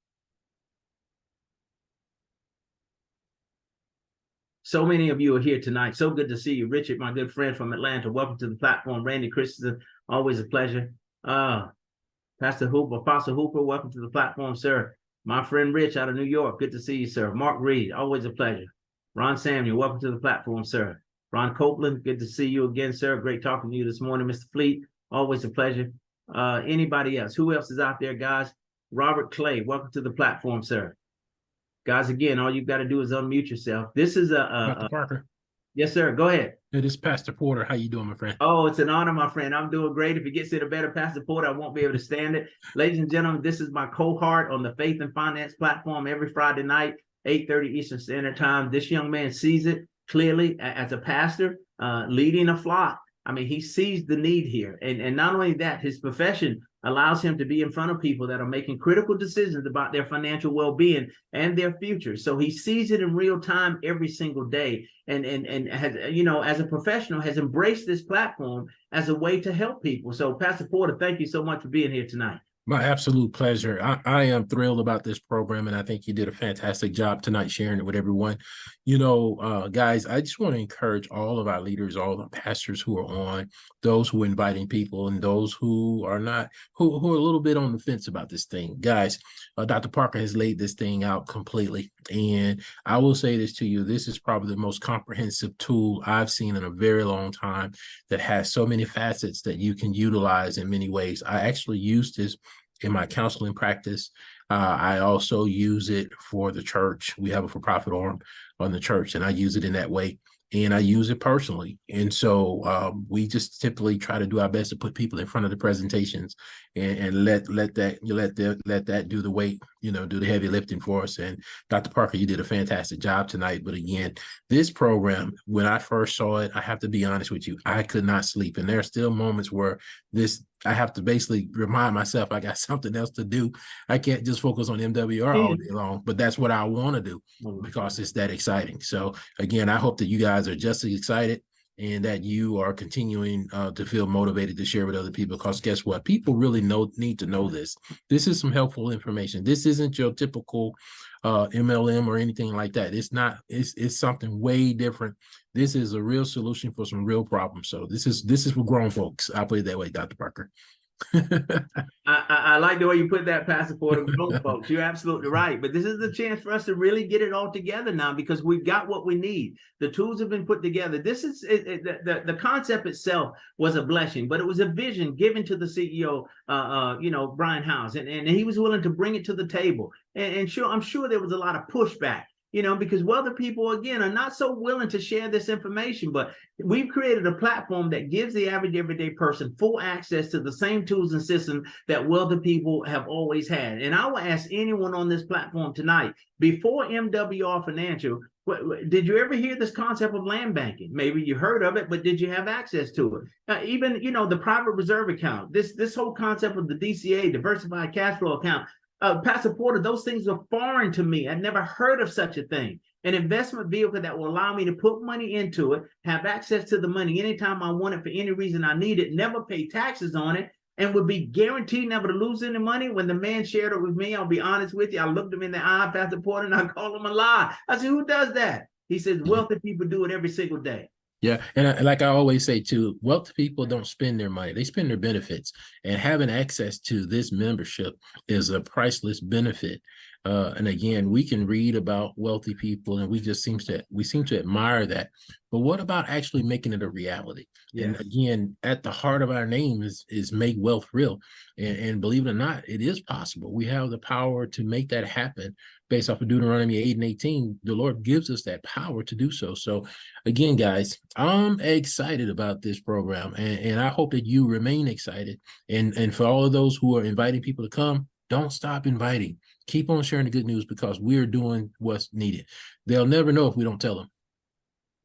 So many of you are here tonight. So good to see you. Richard, my good friend from Atlanta, welcome to the platform. Randy Christensen, always a pleasure. Pastor Hooper, Apostle Hooper, welcome to the platform, sir. My friend Rich out of New York, good to see you, sir. Mark Reed, always a pleasure. Ron Samuel, welcome to the platform, sir. Ron Copeland, good to see you again, sir. Great talking to you this morning. Mr. Fleet, always a pleasure. Anybody else? Who else is out there, guys? Robert Clay, welcome to the platform, sir. Guys, again, all you've got to do is unmute yourself. This is Dr. Parker. Yes, sir. Go ahead. It is Pastor Porter. How you doing, my friend? Oh, it's an honor, my friend. I'm doing great. If it gets any better, Pastor Porter, I won't be able to stand it. Ladies and gentlemen, this is my cohort on the Faith and Finance platform every Friday night, 8:30 Eastern Standard Time. This young man sees it clearly as a pastor, leading a flock. I mean, he sees the need here. And not only that, his profession allows him to be in front of people that are making critical decisions about their financial well-being and their future. So he sees it in real time every single day, and has, you know, as a professional, has embraced this platform as a way to help people. So Pastor Porter, thank you so much for being here tonight. My absolute pleasure. I am thrilled about this program, and I think you did a fantastic job tonight sharing it with everyone. You know, guys, I just want to encourage all of our leaders, all the pastors who are on, those who are inviting people, and those who are not, who are a little bit on the fence about this thing. Guys, Dr. Parker has laid this thing out completely, and I will say this to you, this is probably the most comprehensive tool I've seen in a very long time that has so many facets that you can utilize in many ways. I actually used this in my counseling practice. I also use it for the church. We have a for-profit arm on the church, and I use it in that way. And I use it personally. And so we just typically try to do our best to put people in front of the presentations and let that do the weight, you know, do the heavy lifting for us. And Dr. Parker, you did a fantastic job tonight. But again, this program, when I first saw it, I have to be honest with you, I could not sleep. And there are still moments where I have to basically remind myself I got something else to do. I can't just focus on MWR all day long, but that's what I want to do because it's that exciting. So again, I hope that you guys are just as excited and that you are continuing to feel motivated to share with other people, because guess what? People really need to know this. This is some helpful information. This isn't your typical MLM or anything like that. It's not, it's something way different. This is a real solution for some real problems. So this is for grown folks. I'll put it that way, Dr. Parker. I like the way you put that, Pastor Porter. Grown folks, you're absolutely right. But this is the chance for us to really get it all together now, because we've got what we need. The tools have been put together. This is the concept itself was a blessing, but it was a vision given to the CEO, Brian House, and he was willing to bring it to the table. And sure, I'm sure there was a lot of pushback, because wealthy people, again, are not so willing to share this information. But we've created a platform that gives the average everyday person full access to the same tools and systems that wealthy people have always had. And I will ask anyone on this platform tonight, before MWR Financial, did you ever hear this concept of land banking? Maybe you heard of it, but did you have access to it? Even, the private reserve account, this whole concept of the DCA, diversified cash flow account, Pastor Porter, those things are foreign to me. I'd never heard of such a thing. An investment vehicle that will allow me to put money into it, have access to the money anytime I want it for any reason I need it, never pay taxes on it, and would be guaranteed never to lose any money. When the man shared it with me, I'll be honest with you, I looked him in the eye, Pastor Porter, and I called him a lie. I said, who does that? He says, wealthy people do it every single day. Yeah. And like I always say too, wealthy people don't spend their money, they spend their benefits. And having access to this membership is a priceless benefit. And again, we can read about wealthy people and we seem to admire that. But what about actually making it a reality? Yeah. And again, at the heart of our name is make wealth real. And believe it or not, it is possible. We have the power to make that happen based off of Deuteronomy 8:18. The Lord gives us that power to do so. So again, guys, I'm excited about this program and I hope that you remain excited. And for all of those who are inviting people to come, don't stop inviting. Keep on sharing the good news because we're doing what's needed. They'll never know if we don't tell them.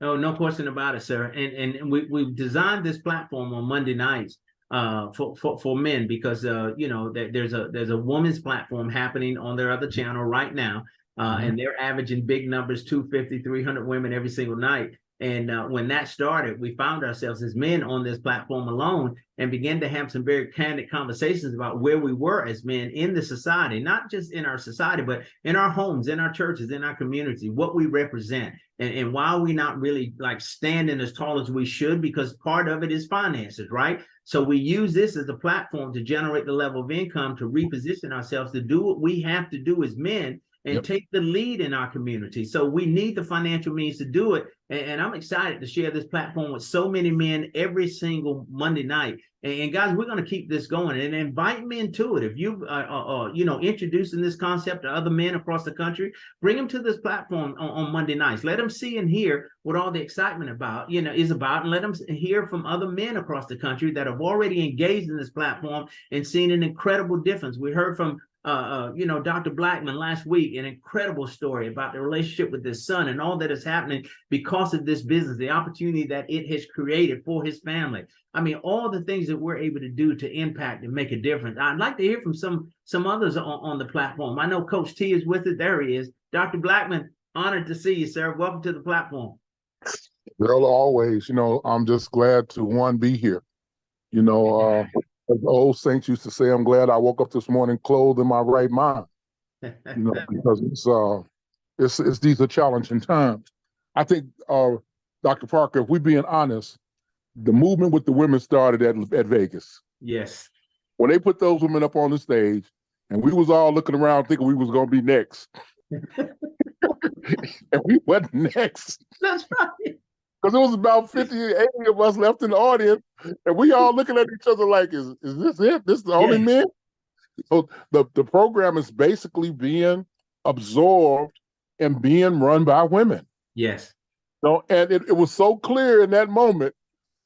Oh, no question about it, sir. And we've designed this platform on Monday nights for men because there's a woman's platform happening on their other channel right now, and they're averaging big numbers, 250, 300 women every single night. And when that started, we found ourselves as men on this platform alone and began to have some very candid conversations about where we were as men in the society, not just in our society, but in our homes, in our churches, in our community, what we represent. And why are we not really like standing as tall as we should? Because part of it is finances, right? So we use this as a platform to generate the level of income, to reposition ourselves, to do what we have to do as men and take the lead in our community. So we need the financial means to do it. And I'm excited to share this platform with so many men every single Monday night. And guys, we're going to keep this going and invite men to it. If you introducing this concept to other men across the country, bring them to this platform on Monday nights. Let them see and hear what all the excitement is about, and let them hear from other men across the country that have already engaged in this platform and seen an incredible difference. We heard from Dr. Blackman last week, an incredible story about the relationship with his son and all that is happening because of this business, the opportunity that it has created for his family. I mean, all the things that we're able to do to impact and make a difference. I'd like to hear from some others on the platform. I know Coach T is with it. There he is. Dr. Blackman, honored to see you, sir. Welcome to the platform. Well, always, I'm just glad to be here. As the old saints used to say, I'm glad I woke up this morning clothed in my right mind. Because these are challenging times. I think, Dr. Parker, if we're being honest, the movement with the women started at Vegas. Yes. When they put those women up on the stage, and we was all looking around thinking we was going to be next. And we wasn't next. That's right. Because it was about 50, 80 of us left in the audience, and we all looking at each other like, is this it? This is the only men? So the program is basically being absorbed and being run by women. Yes. And it was so clear in that moment.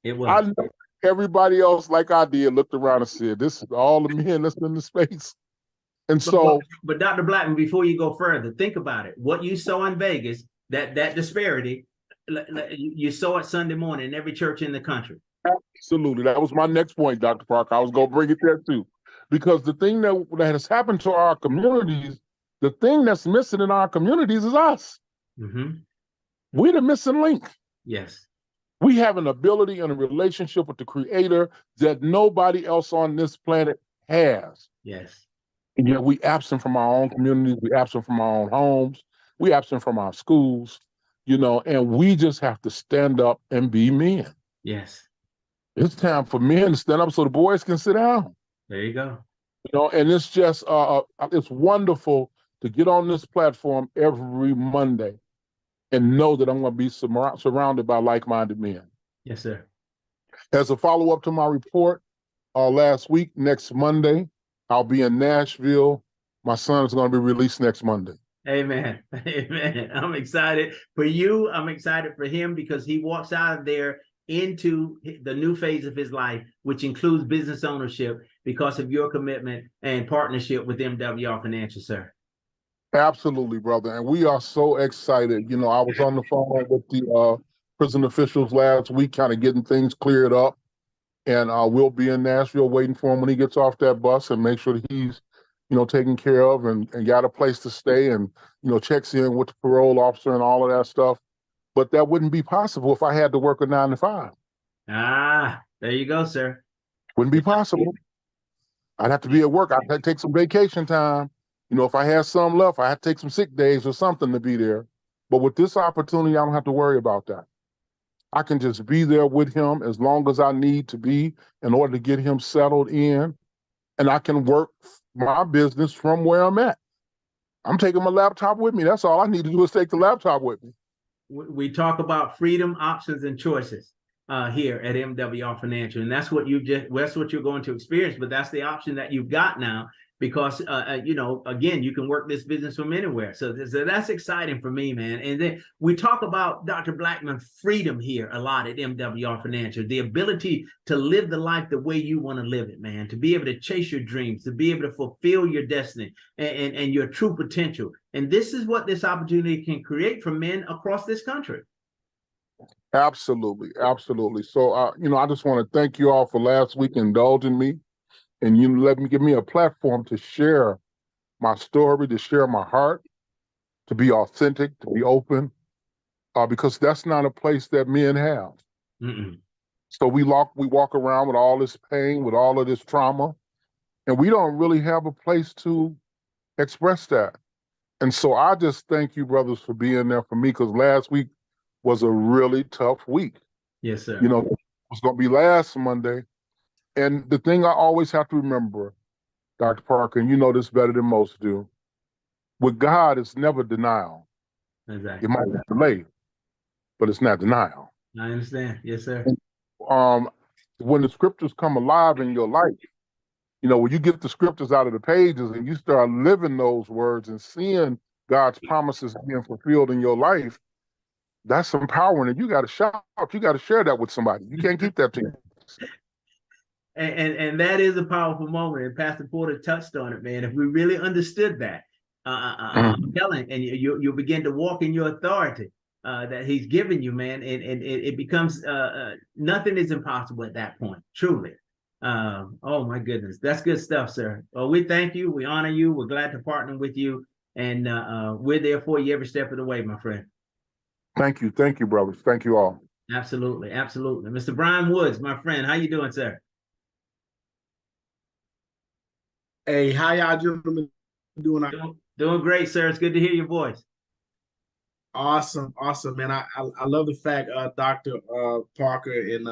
It was. I know everybody else, like I did, looked around and said, this is all the men that's in the space. And but Dr. Blackman, before you go further, think about it. What you saw in Vegas, that disparity, you saw it Sunday morning in every church in the country. Absolutely. That was my next point, Dr. Parker. I was going to bring it there too. Because the thing that has happened to our communities, the thing that's missing in our communities is us. Mm-hmm. We're the missing link. Yes. We have an ability and a relationship with the Creator that nobody else on this planet has. Yes. And yet we absent from our own communities, we absent from our own homes, we absent from our schools. And we just have to stand up and be men. Yes. It's time for men to stand up so the boys can sit down. There you go. And it's just, it's wonderful to get on this platform every Monday and know that I'm going to be surrounded by like-minded men. Yes, sir. As a follow-up to my report last week, next Monday, I'll be in Nashville. My son is going to be released next Monday. Amen. Amen. I'm excited for you. I'm excited for him because he walks out of there into the new phase of his life, which includes business ownership because of your commitment and partnership with MWR Financial, sir. Absolutely, brother. And we are so excited. I was on the phone with the prison officials last week, kind of getting things cleared up. And we'll be in Nashville waiting for him when he gets off that bus and make sure that he's taken care of and got a place to stay and, checks in with the parole officer and all of that stuff. But that wouldn't be possible if I had to work a 9 to 5. Ah, there you go, sir. Wouldn't be possible. I'd have to be at work. I'd have to take some vacation time. If I had some left, I had to take some sick days or something to be there. But with this opportunity, I don't have to worry about that. I can just be there with him as long as I need to be in order to get him settled in. And I can work my business from where I'm at. I'm taking my laptop with me. That's all I need to do is take the laptop with me. We talk about freedom, options, and choices here at MWR Financial, and that's what you're going to experience. But that's the option that you've got now, because again, you can work this business from anywhere. So that's exciting for me, man. And then we talk about, Dr. Blackman, freedom here a lot at MWR Financial, the ability to live the life the way you want to live it, man, to be able to chase your dreams, to be able to fulfill your destiny and your true potential. And this is what this opportunity can create for men across this country. Absolutely. Absolutely. So, I just want to thank you all for last week indulging me, and give me a platform to share my story, to share my heart, to be authentic, to be open, because that's not a place that men have. Mm-mm. So we walk around with all this pain, with all of this trauma, and we don't really have a place to express that. And so I just thank you, brothers, for being there for me, because last week was a really tough week. Yes, sir. It was going to be last Monday. And the thing I always have to remember, Dr. Parker, and you know this better than most do, with God, it's never denial. Exactly. It might be delayed, but it's not denial. I understand. Yes, sir. When the scriptures come alive in your life, when you get the scriptures out of the pages and you start living those words and seeing God's promises being fulfilled in your life, that's empowering. And you got to shout. You got to share that with somebody. You can't keep that to yourself. And that is a powerful moment. And Pastor Porter touched on it, man. If we really understood that, I'm telling, and you begin to walk in your authority that He's given you, man, and it becomes nothing is impossible at that point. Truly. Oh my goodness, that's good stuff, sir. Well, we thank you. We honor you. We're glad to partner with you, and we're there for you every step of the way, my friend. Thank you, brothers. Thank you all. Absolutely, absolutely. Mr. Brian Woods, my friend, how you doing, sir? Hey, how y'all gentlemen doing? Doing great, sir. It's good to hear your voice. Awesome, man. I love the fact, Dr. Parker and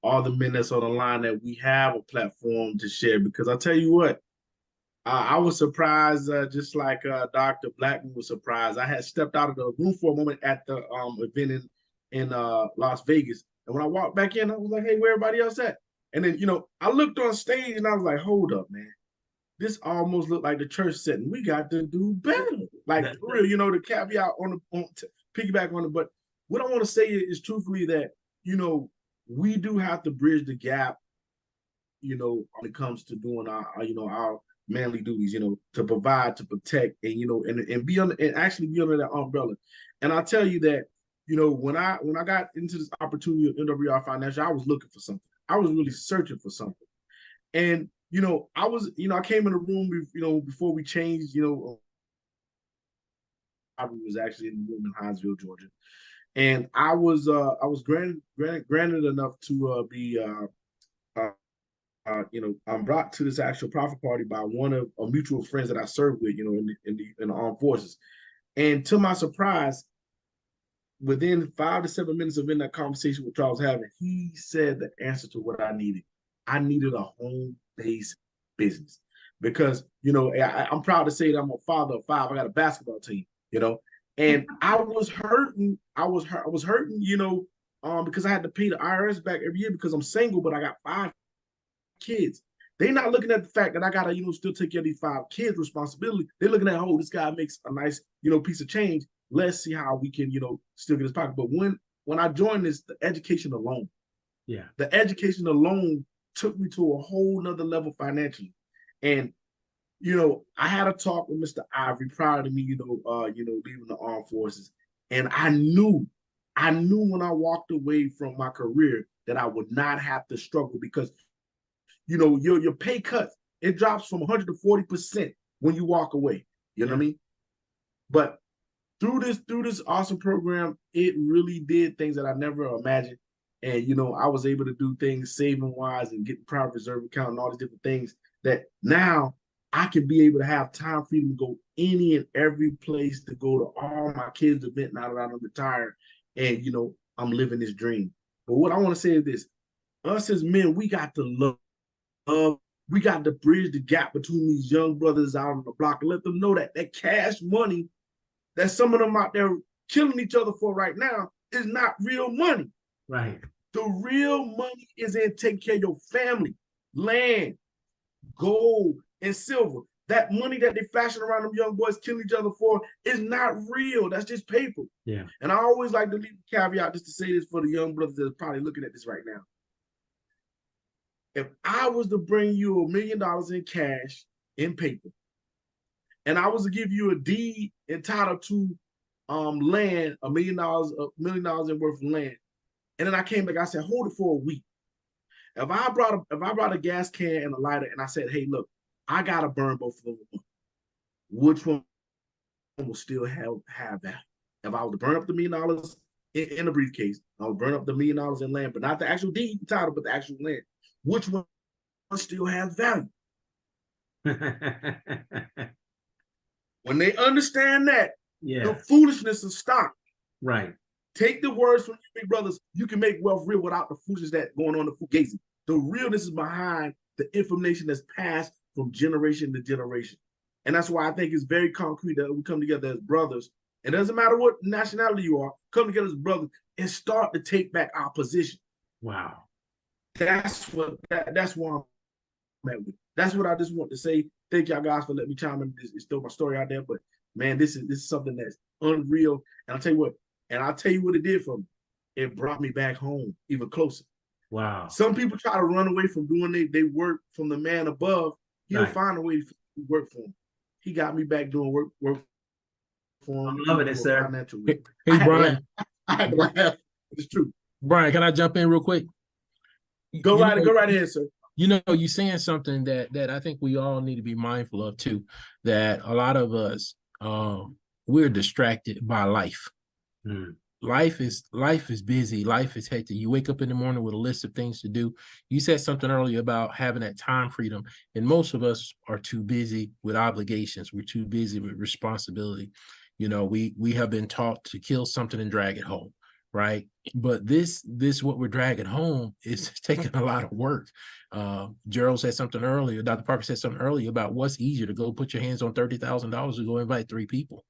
all the men that's on the line, that we have a platform to share. Because I'll tell you what, I was surprised, just like Dr. Blackman was surprised. I had stepped out of the room for a moment at the event in Las Vegas, and when I walked back in, I was like, "Hey, where everybody else at?" And then I looked on stage and I was like, "Hold up, man. This almost looked like the church setting. We got to do better." Like, for real, the caveat to piggyback on it. But what I want to say is truthfully that, we do have to bridge the gap, when it comes to doing our manly duties, to provide, to protect, and, and be under, and actually be under that umbrella. And I tell you that, when I got into this opportunity of MWR Financial, I was looking for something. I was really searching for something. And I came in the room, before we changed, I was actually in the room in Hinesville, Georgia. And I was granted enough to be brought to this actual profit party by one of a mutual friends that I served with, in the armed forces. And to my surprise, within 5 to 7 minutes of in that conversation with Charles having, he said the answer to what I needed. I needed a home-based business because, I'm proud to say that I'm a father of 5. I got a basketball team, and I was hurting. I was hurting, because I had to pay the IRS back every year because I'm single, but I got 5 kids. They're not looking at the fact that I gotta, still take care of these 5 kids' responsibility. They're looking at, oh, this guy makes a nice, piece of change. Let's see how we can, still get his pocket. But when I joined this, the education alone took me to a whole nother level financially. And, I had a talk with Mr. Ivory prior to me, leaving the armed forces. And I knew when I walked away from my career that I would not have to struggle because, your pay cuts, it drops from 100 to 40%. when you walk away. You know what I mean? But through this awesome program, it really did things that I never imagined. And I was able to do things saving wise and get the private reserve account and all these different things that now I can be able to have time freedom to go any and every place, to go to all my kids' events now that I'm retired. And I'm living this dream. But what I want to say is this: us as men, we got to love, we got to bridge the gap between these young brothers out on the block and let them know that that cash money that some of them out there killing each other for right now is not real money. Right. The real money is in taking care of your family, land, gold, and silver. That money that they flashing around them young boys killing each other for is not real. That's just paper. Yeah. And I always like to leave a caveat just to say this for the young brothers that are probably looking at this right now. If I was to bring you $1 million in cash, in paper, and I was to give you a deed entitled to land, $1 million in worth of land, and then I came back, I said, hold it for a week. If I brought a gas can and a lighter, and I said, hey, look, I gotta burn both of them, which one will still have value? If I was to burn up the $1 million in a briefcase, I would burn up the $1 million in land, but not the actual deed title, but the actual land. Which one still has value? When they understand that, the foolishness will stop. Right. Take the words from your big brothers. You can make wealth real without the foolishness that going on the fugazi. The realness is behind the information that's passed from generation to generation. And that's why I think it's very concrete that we come together as brothers. It doesn't matter what nationality you are, come together as brothers and start to take back our position. Wow. That's why I'm at with. That's what I just want to say. Thank y'all guys for letting me chime in. It's still my story out there, but man, this is something that's unreal. And I'll tell you what it did for me. It brought me back home even closer. Wow. Some people try to run away from doing they work from the man above. He'll find a way to work for him. He got me back doing work for him. I'm loving it, sir. Hey, Brian. I had to laugh. It's true. Brian, can I jump in real quick? Go right ahead, sir. You're saying something that I think we all need to be mindful of too, that a lot of us, we're distracted by life. Life is busy. Life is hectic. You wake up in the morning with a list of things to do. You said something earlier about having that time freedom, and most of us are too busy with obligations. We're too busy with responsibility. We have been taught to kill something and drag it home, right? But this what we're dragging home is taking a lot of work. Gerald said something earlier. Dr. Parker said something earlier about what's easier, to go put your hands on $30,000 or go invite 3 people.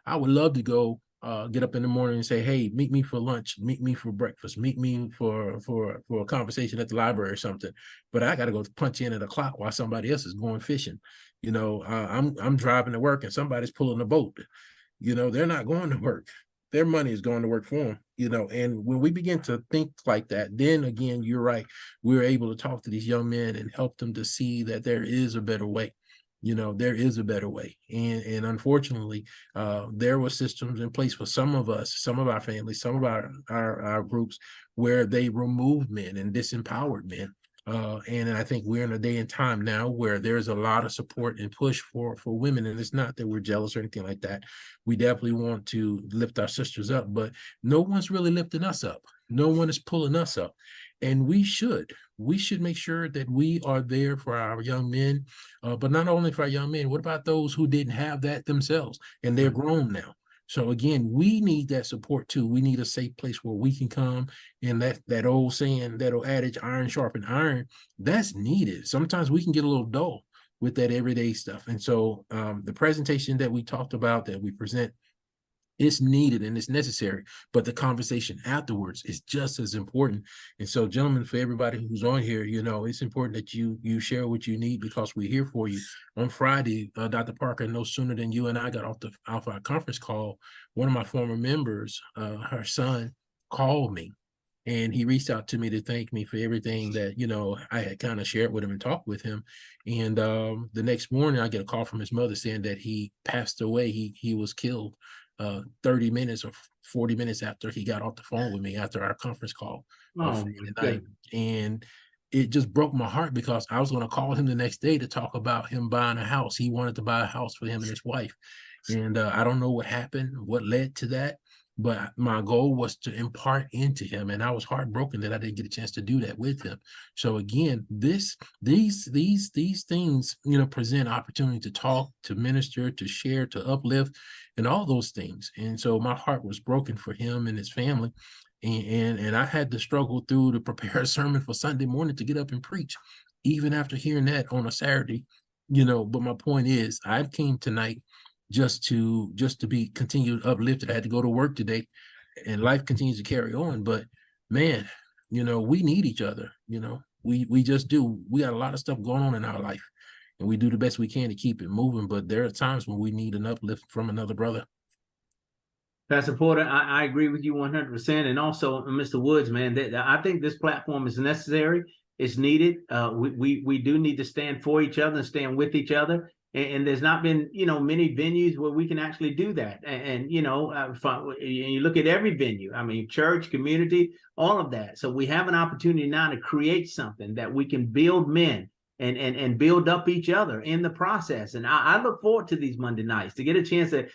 I would love to go get up in the morning and say, hey, meet me for lunch, meet me for breakfast, meet me for a conversation at the library or something. But I got to go punch in at a clock while somebody else is going fishing. I'm driving to work and somebody's pulling a boat. They're not going to work. Their money is going to work for them, and when we begin to think like that, then again, you're right. We're able to talk to these young men and help them to see that there is a better way. There is a better way. And unfortunately, there were systems in place for some of us, some of our families, some of our groups, where they removed men and disempowered men. And I think we're in a day and time now where there's a lot of support and push for women. And it's not that we're jealous or anything like that. We definitely want to lift our sisters up, but no one's really lifting us up. No one is pulling us up. And we should make sure that we are there for our young men, but not only for our young men. What about those who didn't have that themselves and they're grown now? So again, we need that support too. We need a safe place where we can come, and that old saying, that old adage, iron sharpen iron, that's needed. Sometimes we can get a little dull with that everyday stuff. And so the presentation that we talked about, that we present, it's needed and it's necessary, but the conversation afterwards is just as important. And so, gentlemen, for everybody who's on here, it's important that you share what you need, because we're here for you. On Friday, Dr. Parker, no sooner than you and I got off our conference call, one of my former members, her son, called me, and he reached out to me to thank me for everything that, I had kind of shared with him and talked with him. And the next morning, I get a call from his mother saying that he passed away. He was killed 30 minutes or 40 minutes after he got off the phone with me after our conference call on Friday night. And it just broke my heart because I was going to call him the next day to talk about him buying a house. He wanted to buy a house for him and his wife. And I don't know what happened, what led to that, but my goal was to impart into him. And I was heartbroken that I didn't get a chance to do that with him. So again, these things, present opportunity to talk, to minister, to share, to uplift, and all those things. And so my heart was broken for him and his family. And I had to struggle through to prepare a sermon for Sunday morning to get up and preach, even after hearing that on a Saturday, but my point is I came tonight just to be continued uplifted. I had to go to work today and life continues to carry on. But man, we need each other. We just do. We got a lot of stuff going on in our life and we do the best we can to keep it moving. But there are times when we need an uplift from another brother. Pastor Porter, I agree with you 100%. And also, Mr. Woods, man, I think this platform is necessary. It's needed. We do need to stand for each other and stand with each other. And there's not been, many venues where we can actually do that. And you look at every venue, I mean, church, community, all of that. So we have an opportunity now to create something that we can build men and build up each other in the process. And I look forward to these Monday nights to get a chance to,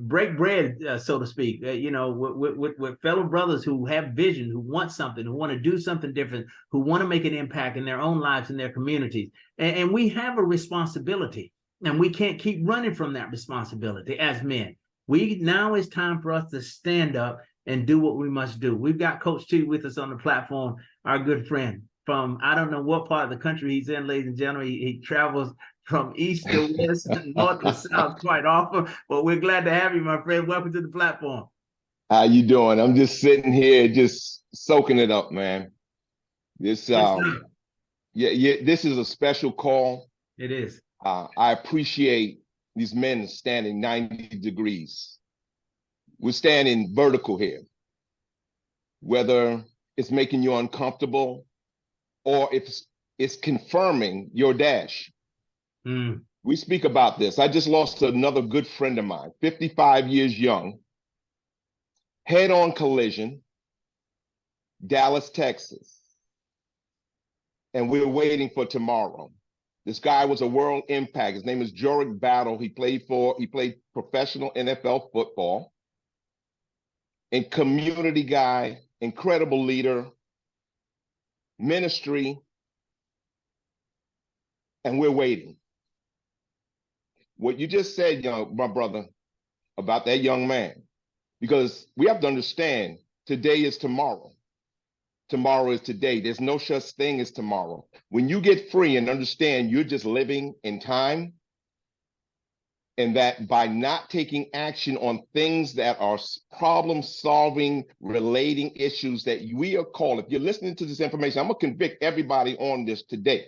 break bread, so to speak, with fellow brothers who have vision, who want something, who want to do something different, who want to make an impact in their own lives and their communities. And we have a responsibility, and we can't keep running from that responsibility as men. Now it's time for us to stand up and do what we must do. We've got Coach T with us on the platform, our good friend from, I don't know what part of the country he's in, ladies and gentlemen. He travels from east to west, north to south quite often, but we're glad to have you, my friend. Welcome to the platform. How you doing? I'm just sitting here, just soaking it up, man. This, this is a special call. It is. I appreciate these men standing 90 degrees. We're standing vertical here. Whether it's making you uncomfortable or if it's confirming your dash. We speak about this. I just lost another good friend of mine, 55 years young, head-on collision, Dallas, Texas. And we're waiting for tomorrow. This guy was a world impact. His name is Jorik Battle. He played professional NFL football. And community guy, incredible leader, ministry. And we're waiting. What you just said, my brother, about that young man, because we have to understand today is tomorrow. Tomorrow is today. There's no such thing as tomorrow. When you get free and understand you're just living in time, and that by not taking action on things that are problem-solving, relating issues that we are called, if you're listening to this information, I'm going to convict everybody on this today.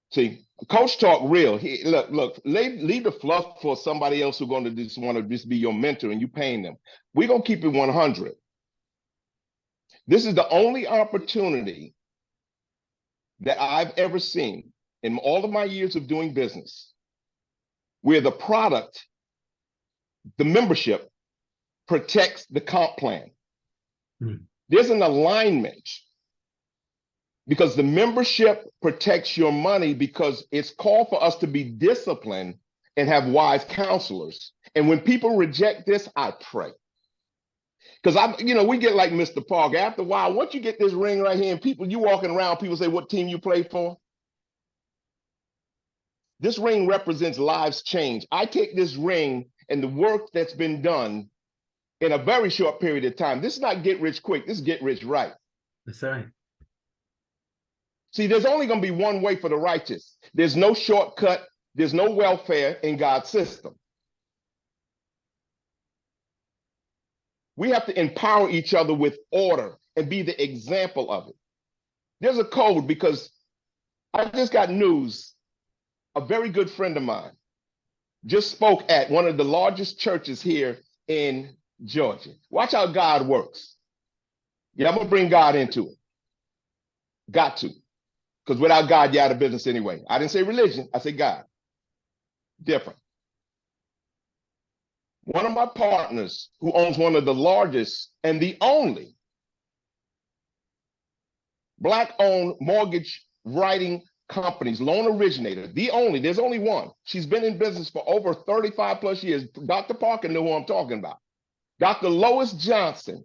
See, Coach talk real. Look, leave the fluff for somebody else who's going to just want to just be your mentor and you paying them. We're going to keep it 100. This is the only opportunity that I've ever seen in all of my years of doing business where the product, the membership, protects the comp plan. There's an alignment. Because the membership protects your money because it's called for us to be disciplined and have wise counselors. And when people reject this, I pray. Because we get like Mr. Parker. After a while, once you get this ring right here and you walking around, people say, what team you play for? This ring represents lives change. I take this ring and the work that's been done in a very short period of time. This is not get rich quick. This is get rich right. That's right. See, there's only going to be one way for the righteous. There's no shortcut. There's no welfare in God's system. We have to empower each other with order and be the example of it. There's a code because I just got news. A very good friend of mine just spoke at one of the largest churches here in Georgia. Watch how God works. Yeah, I'm going to bring God into it. Got to. Because without God, you're out of business anyway. I didn't say religion. I said God. Different. One of my partners who owns one of the largest and the only Black-owned mortgage writing companies, loan originator, there's only one. She's been in business for over 35 plus years. Dr. Parker knew who I'm talking about. Dr. Lois Johnson,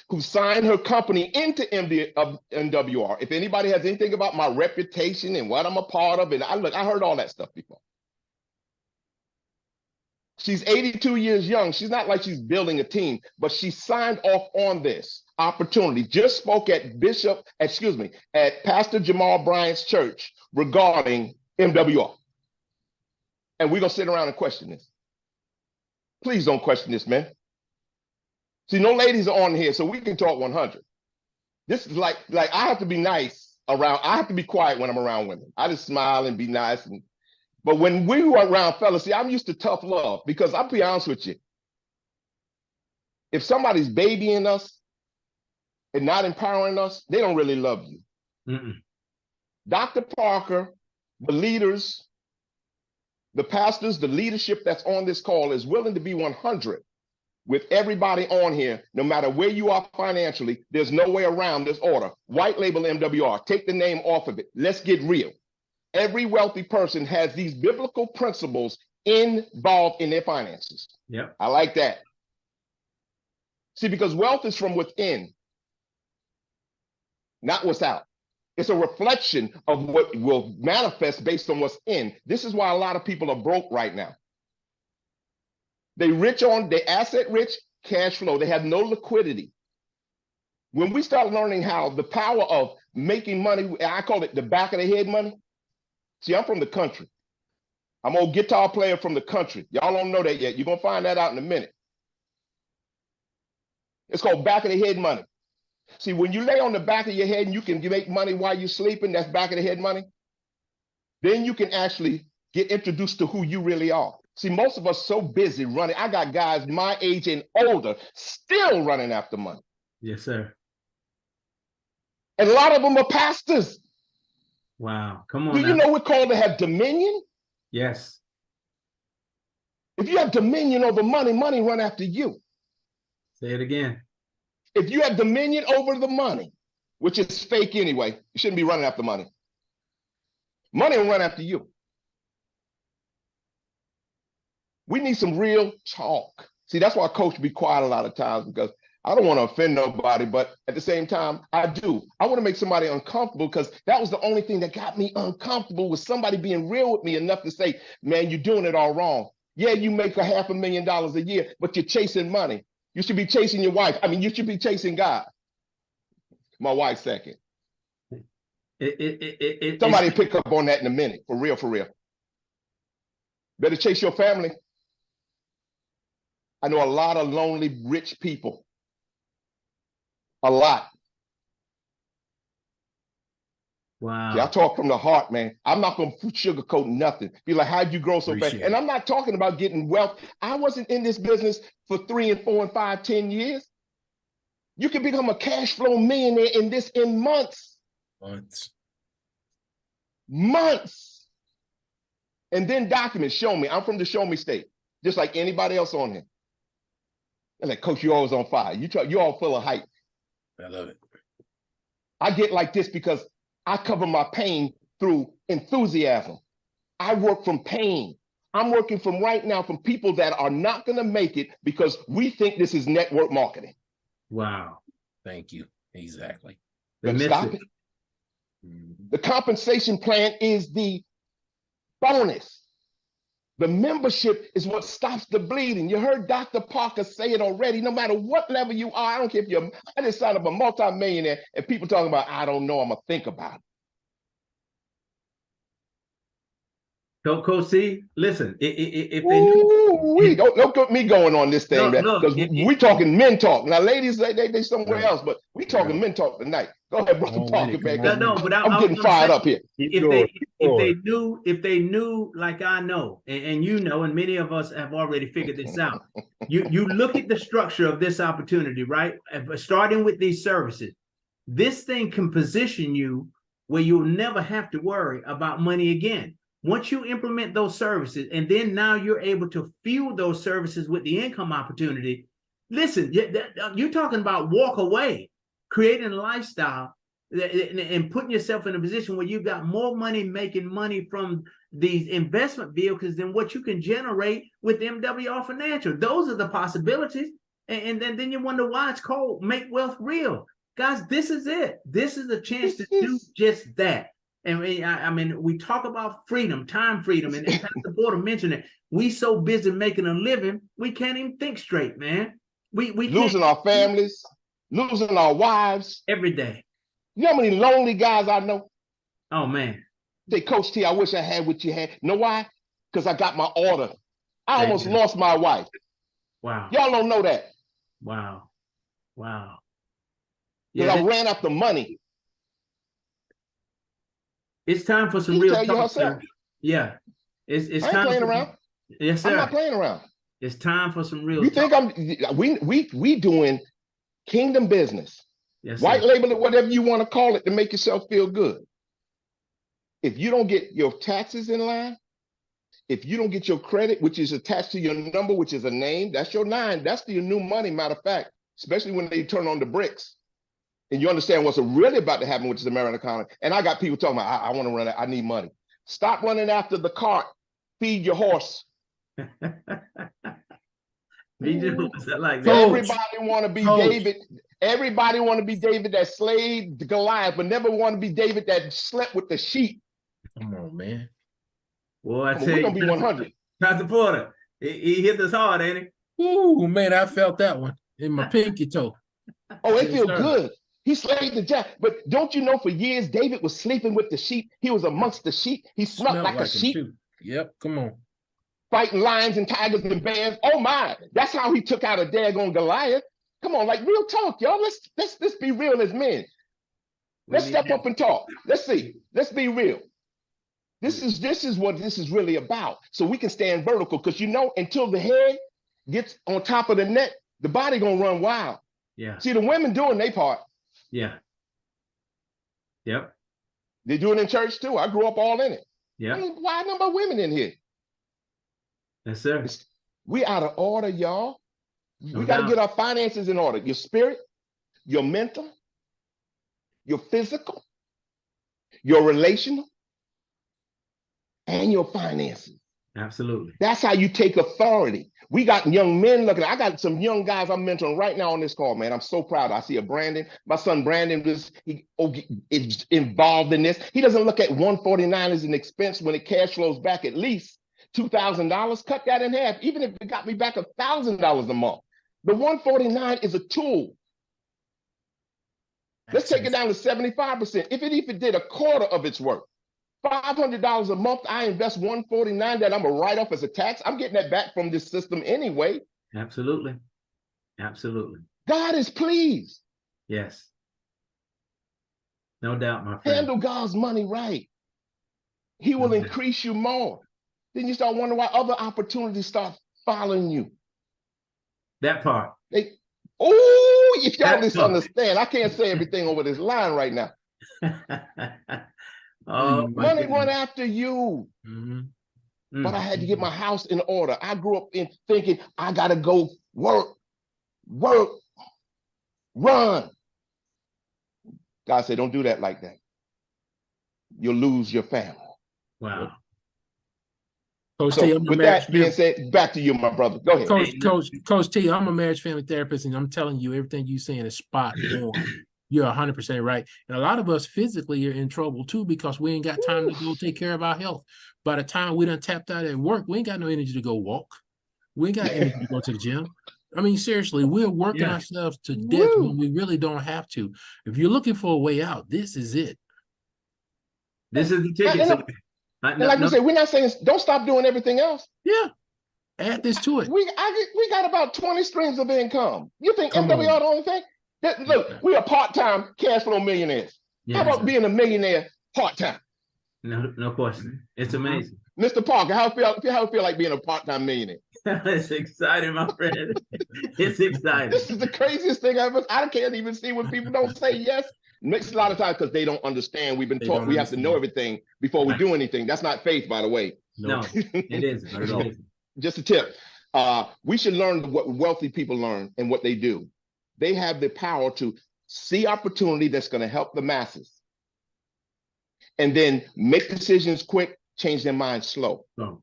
who signed her company into MWR. If anybody has anything about my reputation and what I'm a part of, and I heard all that stuff before. She's 82 years young. She's not like she's building a team, but she signed off on this opportunity. Just spoke at at Pastor Jamal Bryant's church regarding MWR. And we're gonna sit around and question this. Please don't question this, man. See, no ladies are on here, so we can talk 100. This is like I have to be nice around. I have to be quiet when I'm around women. I just smile and be nice. But when we were around fellas, see, I'm used to tough love because I'll be honest with you. If somebody's babying us and not empowering us, they don't really love you. Mm-mm. Dr. Parker, the leaders, the pastors, the leadership that's on this call is willing to be 100 with everybody on here, no matter where you are financially. There's no way around this order. White label MWR, take the name off of it. Let's get real. Every wealthy person has these biblical principles involved in their finances. Yep. I like that. See, because wealth is from within, not what's out. It's a reflection of what will manifest based on what's in. This is why a lot of people are broke right now. They asset rich, cash flow. They have no liquidity. When we start learning how the power of making money, I call it the back of the head money. See, I'm from the country. I'm an old guitar player from the country. Y'all don't know that yet. You're going to find that out in a minute. It's called back of the head money. See, when you lay on the back of your head and you can make money while you're sleeping, that's back of the head money. Then you can actually get introduced to who you really are. See, most of us so busy running. I got guys my age and older still running after money. Yes, sir. And a lot of them are pastors. Wow. Come on. Do you know we're called to have dominion? Yes. If you have dominion over money, money run after you. Say it again. If you have dominion over the money, which is fake anyway, you shouldn't be running after money. Money will run after you. We need some real talk. See, that's why Coach be quiet a lot of times, because I don't want to offend nobody, but at the same time, I do. I want to make somebody uncomfortable, because that was the only thing that got me uncomfortable, was somebody being real with me enough to say, man, you're doing it all wrong. Yeah, you make $500,000 a year, but you're chasing money. You should be chasing your wife. I mean, you should be chasing God. My wife second. Somebody pick up on that in a minute, for real, for real. Better chase your family. I know a lot of lonely, rich people. A lot. Wow. See, I talk from the heart, man. I'm not going to sugarcoat nothing. Be like, how'd you grow so fast? And I'm not talking about getting wealth. I wasn't in this business for 3 and 4 and 5, 10 years. You can become a cash flow millionaire in months. Months. And then documents, show me. I'm from the show me state, just like anybody else on here. They're like, Coach, you're always on fire. You're all full of hype. I love it. I get like this because I cover my pain through enthusiasm. I work from pain. I'm working from right now from people that are not going to make it because we think this is network marketing. Wow. Thank you. Exactly. Stop it. The compensation plan is the bonus. The membership is what stops the bleeding. You heard Dr. Parker say it already. No matter what level you are, I don't care if I just signed up a multi-millionaire and people talking about, I don't know, I'm going to think about it. Coach C, listen, if they knew, don't get me going on this thing, man, because we talking men talk. Now, ladies, they somewhere else, but we talking men talk tonight. Go ahead, brother Parker, man. No, but I'm getting fired up here. If they knew like I know, and you know, and many of us have already figured this out. You look at the structure of this opportunity, right? Starting with these services, this thing can position you where you'll never have to worry about money again. Once you implement those services, and then now you're able to fuel those services with the income opportunity. Listen, you're talking about walk away, creating a lifestyle and putting yourself in a position where you got more money making money from these investment vehicles than what you can generate with MWR Financial. Those are the possibilities. And then you wonder why it's called Make Wealth Real. Guys, this is it. This is a chance to do just that. And I mean, we talk about freedom, time freedom, and Pastor Porter mentioned it. We so busy making a living, we can't even think straight, man. We losing our families, losing our wives every day. You know how many lonely guys I know? Oh man. They, Coach T, I wish I had what you had. You know why? Because I got my order. I almost lost my wife. Wow. Y'all don't know that. Wow. Wow. Because I ran after money. It's time for some real talk, sir. Yeah. It's I ain't time playing around. Yes, sir. I'm not playing around. It's time for some real talk. You think we doing kingdom business. Yes, white label it, whatever you want to call it, to make yourself feel good. If you don't get your taxes in line, if you don't get your credit, which is attached to your number, which is a name, that's your 9. That's your new money, matter of fact, especially when they turn on the bricks. And you understand what's really about to happen with this American economy. And I got people talking about, I want to run it, I need money. Stop running after the cart. Feed your horse. Like everybody want to be David. Everybody want to be David that slayed Goliath, but never want to be David that slept with the sheep. Come on, man. Well, I tell we're you, gonna be 100. Pastor Porter, he hit us hard, ain't he? Ooh, man, I felt that one in my pinky toe. Oh, it feels good. He slayed the giant. But don't you know, for years, David was sleeping with the sheep. He was amongst the sheep. He smelled like a sheep. Too. Yep, come on. Fighting lions and tigers and bears. Oh my, that's how he took out a daggone Goliath. Come on, like real talk, y'all. Let's be real as men. Let's step up and talk. Let's see. Let's be real. This is what this is really about. So we can stand vertical, because you know, until the head gets on top of the net, the body gonna run wild. Yeah. See, the women doing their part. Yeah. Yep. They do it in church too. I grew up all in it. Yeah. I mean, why a number of women in here? Yes, sir. We out of order, y'all. We got to get our finances in order. Your spirit, your mental, your physical, your relational, and your finances. Absolutely. That's how you take authority. We got young men looking. I got some young guys I'm mentoring right now on this call, man. I'm so proud. I see a Brandon. My son Brandon is involved in this. He doesn't look at 149 as an expense when it cash flows back at least $2,000. Cut that in half. Even if it got me back $1,000 a month. The 149 is a tool. Let's take it down to 75%. If it did a quarter of its work, $500 a month, I invest 149 that I'm gonna write off as a tax. I'm getting that back from this system anyway. Absolutely. Absolutely. God is pleased. Yes. No doubt, my friend. Handle God's money right. He will increase you more. Then you start wondering why other opportunities start following you. That part. If y'all misunderstand, I can't say everything over this line right now. Money run after you. But I had to get my house in order. I grew up in thinking I gotta go work, run. God said, don't do that like that. You'll lose your family. Wow. Coach So T, with that being said, back to you, my brother. Go ahead. Coach T, I'm a marriage family therapist, and I'm telling you, everything you're saying is spot on. You're 100% right. And a lot of us physically are in trouble too, because we ain't got time to go take care of our health. By the time we done tapped out at work, we ain't got no energy to go walk. We ain't got energy to go to the gym. I mean, seriously, we're working ourselves to death when we really don't have to. If you're looking for a way out, this is it. This is the ticket. We say, we're not saying don't stop doing everything else. Yeah. Add this to it. We got about 20 streams of income. You think MWR the only thing? Look, we are part-time cash flow millionaires. How about being a millionaire part-time? No question. It's amazing. Mr. Parker, how it feel like being a part-time millionaire? It's exciting, my friend. It's exciting. This is the craziest thing ever. I can't even see when people don't say yes. Makes a lot of times because they don't understand. We've been taught we have to know everything before we do anything. That's not faith, by the way. No, it isn't. Not at all. Just a tip. We should learn what wealthy people learn and what they do. They have the power to see opportunity that's going to help the masses, and then make decisions quick, change their mind slow. Oh,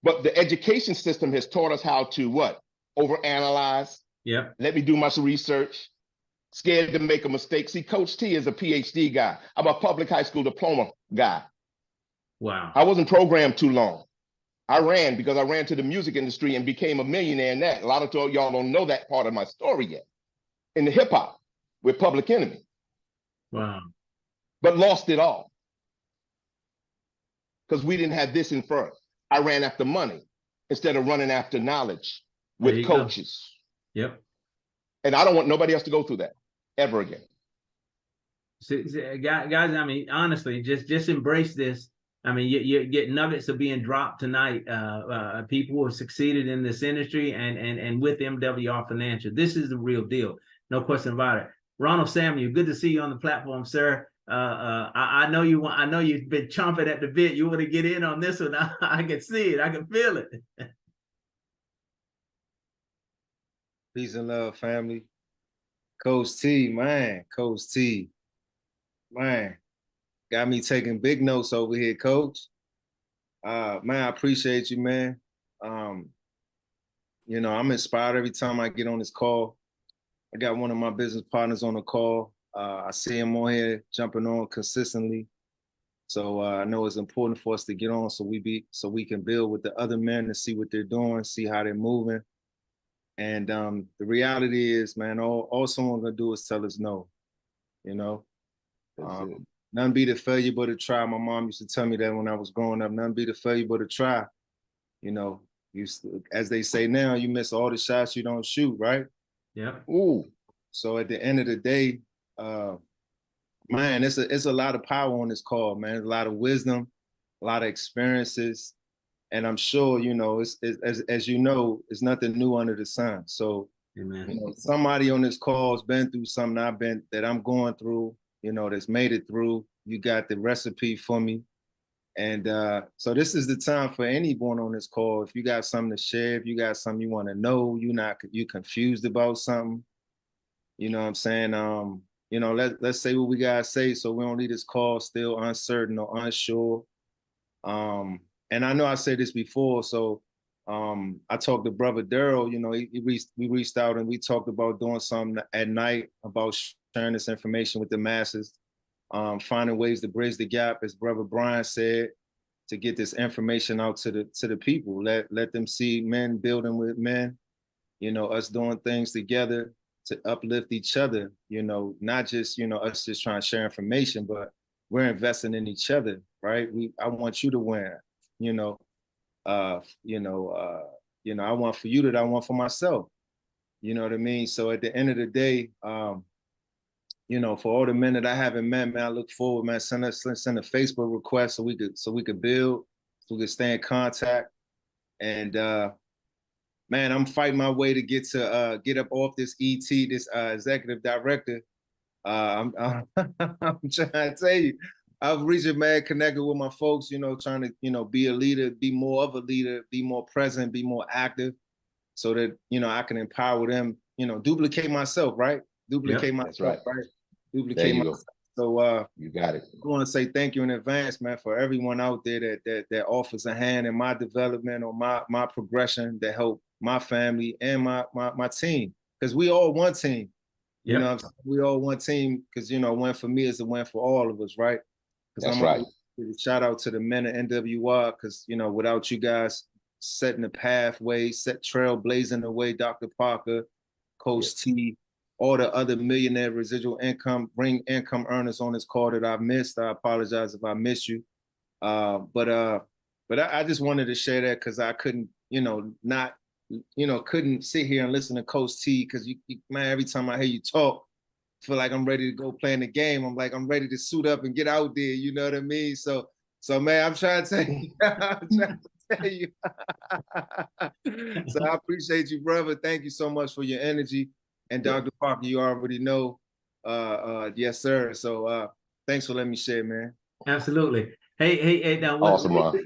But the education system has taught us how to what? Overanalyze. yep. Let me do my research. Scared to make a mistake. See, Coach T is a PhD guy. I'm a public high school diploma guy. Wow. I wasn't programmed too long. I ran because I ran to the music industry and became a millionaire in that. A lot of y'all don't know that part of my story yet. In the hip hop with Public Enemy. Wow. But lost it all. Because we didn't have this in front. I ran after money instead of running after knowledge with coaches. Yep. And I don't want nobody else to go through that ever again. See, guys, I mean, honestly, just embrace this. I mean, you get nuggets of being dropped tonight. People who have succeeded in this industry and with MWR Financial. This is the real deal. No question about it. Ronald Samuel, good to see you on the platform, sir. I know you want. I know you've been chomping at the bit. You want to get in on this one. I can see it. I can feel it. Peace and love, family. Coach T, man. Coach T, man. Got me taking big notes over here, Coach. Man, I appreciate you, man. You know, I'm inspired every time I get on this call. I got one of my business partners on the call. I see him on here jumping on consistently. So I know it's important for us to get on so we can build with the other men and see what they're doing, see how they're moving. And the reality is, man, all someone's gonna do is tell us no. You know, none be the failure but a try. My mom used to tell me that when I was growing up. None be the failure but a try. You know, as they say now, you miss all the shots you don't shoot, right? Yeah. Ooh. So at the end of the day, man, it's a lot of power on this call, man. There's a lot of wisdom, a lot of experiences, and I'm sure, you know, as you know, it's nothing new under the sun. So, Amen. you know, somebody on this call has been through something that I'm going through, you know, that's made it through. You got the recipe for me. And so this is the time for anyone on this call. If you got something to share, if you got something you want to know, you confused about something, you know what I'm saying? You know, let's say what we gotta say so we don't leave this call still uncertain or unsure. And I know I said this before, so I talked to Brother Daryl, you know, we reached out and we talked about doing something at night about sharing this information with the masses, finding ways to bridge the gap, as Brother Brian said, to get this information out to the people. Let them see men building with men, you know, us doing things together to uplift each other, you know, not just, you know, us just trying to share information, but we're investing in each other, right? I want you to win, you know, I want for you that I want for myself, you know what I mean? So at the end of the day, you know, for all the men that I haven't met, man, I look forward, man, send a Facebook request so we could build, so we could stay in contact. And man, I'm fighting my way to get up off this ET, this executive director. I'm trying to tell you, I've reached, man, connected with my folks, you know, trying to, you know, be a leader, be more of a leader, be more present, be more active, so that, you know, I can empower them, you know, duplicate myself, right? Duplicate myself, right? Duplicate myself. So you got it. I want to say thank you in advance, man, for everyone out there that offers a hand in my development or my progression to help my family and my team, because we all one team. You know, we all one team, because, you know, win for me is a win for all of us, right? That's right. Shout out to the Men of MWR, because, you know, without you guys setting the pathway, trailblazing the way, Dr. Parker, Coach T, all the other millionaire residual income earners on this call that I've missed. I apologize if I missed you. But I just wanted to share that because I couldn't, you know, couldn't sit here and listen to Coach T, because man, every time I hear you talk, I feel like I'm ready to go play in the game. I'm ready to suit up and get out there. You know what I mean? So man, I'm trying to tell you. So I appreciate you, brother. Thank you so much for your energy. And Dr. Parker, you already know. Yes, sir. So thanks for letting me share, man. Absolutely. Hey, now Awesome,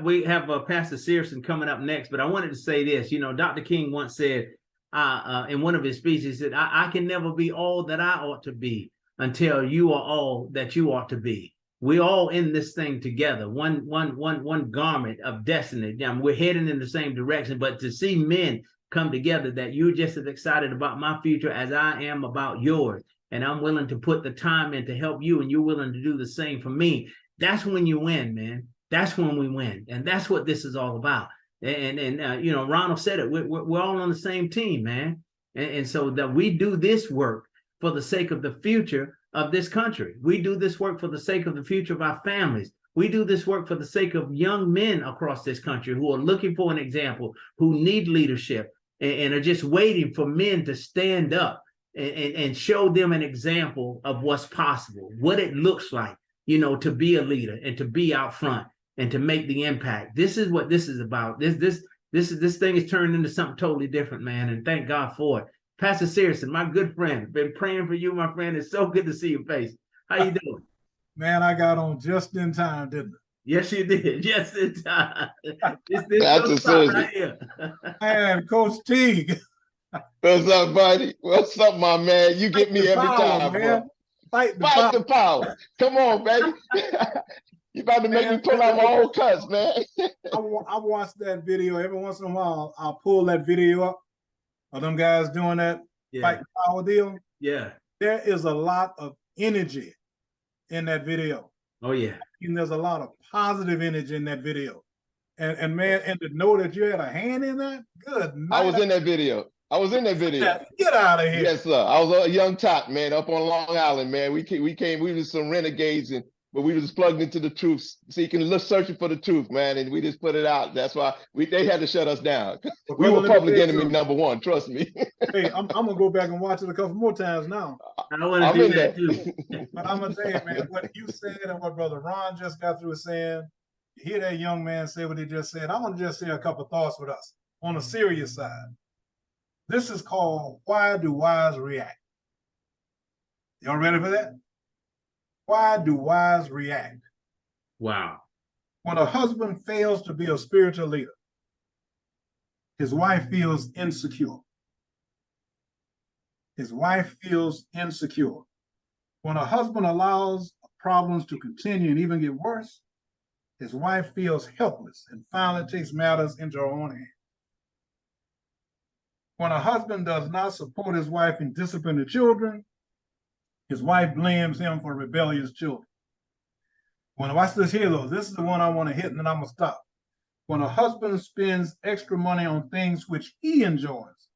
we have Pastor Searson coming up next, but I wanted to say this. You know, Dr. King once said, in one of his speeches, he said, I can never be all that I ought to be until you are all that you ought to be. We're all in this thing together, one garment of destiny. Now, we're heading in the same direction, but to see men come together, that you're just as excited about my future as I am about yours, and I'm willing to put the time in to help you, and you're willing to do the same for me, that's when you win, man. That's when we win, and that's what this is all about. And you know, Ronald said it. We're all on the same team, man. And so that we do this work for the sake of the future of this country. We do this work for the sake of the future of our families. We do this work for the sake of young men across this country who are looking for an example, who need leadership, and are just waiting for men to stand up and show them an example of what's possible, what it looks like, you know, to be a leader and to be out front and to make the impact. This is what this is about. This thing is turned into something totally different, man, and thank God for it. Pastor Searson, my good friend, been praying for you, my friend. It's so good to see your face. How you doing? Man, I got on just in time, didn't I? Yes, you did. Just in time. This That's a spot right here. Man, Coach Teague. What's up, buddy? What's up, my man? You get Fight me the every power, time, man. bro. Fight the Fight power. the power. Come on, baby. You about to make me pull out my old cuts, man. I watch that video every once in a while. I'll pull that video up of them guys doing that fight the power deal. Yeah. There is a lot of energy in that video. Oh, yeah. And there's a lot of positive energy in that video. And man, and to know that you had a hand in that, good night. I was in that video. Get out of here. Yes, sir. I was a young top, man, up on Long Island, man. We was some renegades, but we was plugged into the truth, searching for the truth, man, and we just put it out. That's why they had to shut us down. We were public enemy number one, trust me. Hey, I'm gonna go back and watch it a couple more times now. I want to do that too. But I'm gonna tell you, man, what you said and what Brother Ron just got through saying, you hear that young man say what he just said. I want to just share a couple of thoughts with us on a serious side. This is called Why Do Wives React? Y'all ready for that? Why do wives react? Wow. When a husband fails to be a spiritual leader, his wife feels insecure. His wife feels insecure. When a husband allows problems to continue and even get worse, his wife feels helpless and finally takes matters into her own hands. When a husband does not support his wife in disciplining the children, his wife blames him for rebellious children. Watch this here, though. This is the one I want to hit, and then I'm going to stop. When a husband spends extra money on things which he enjoys,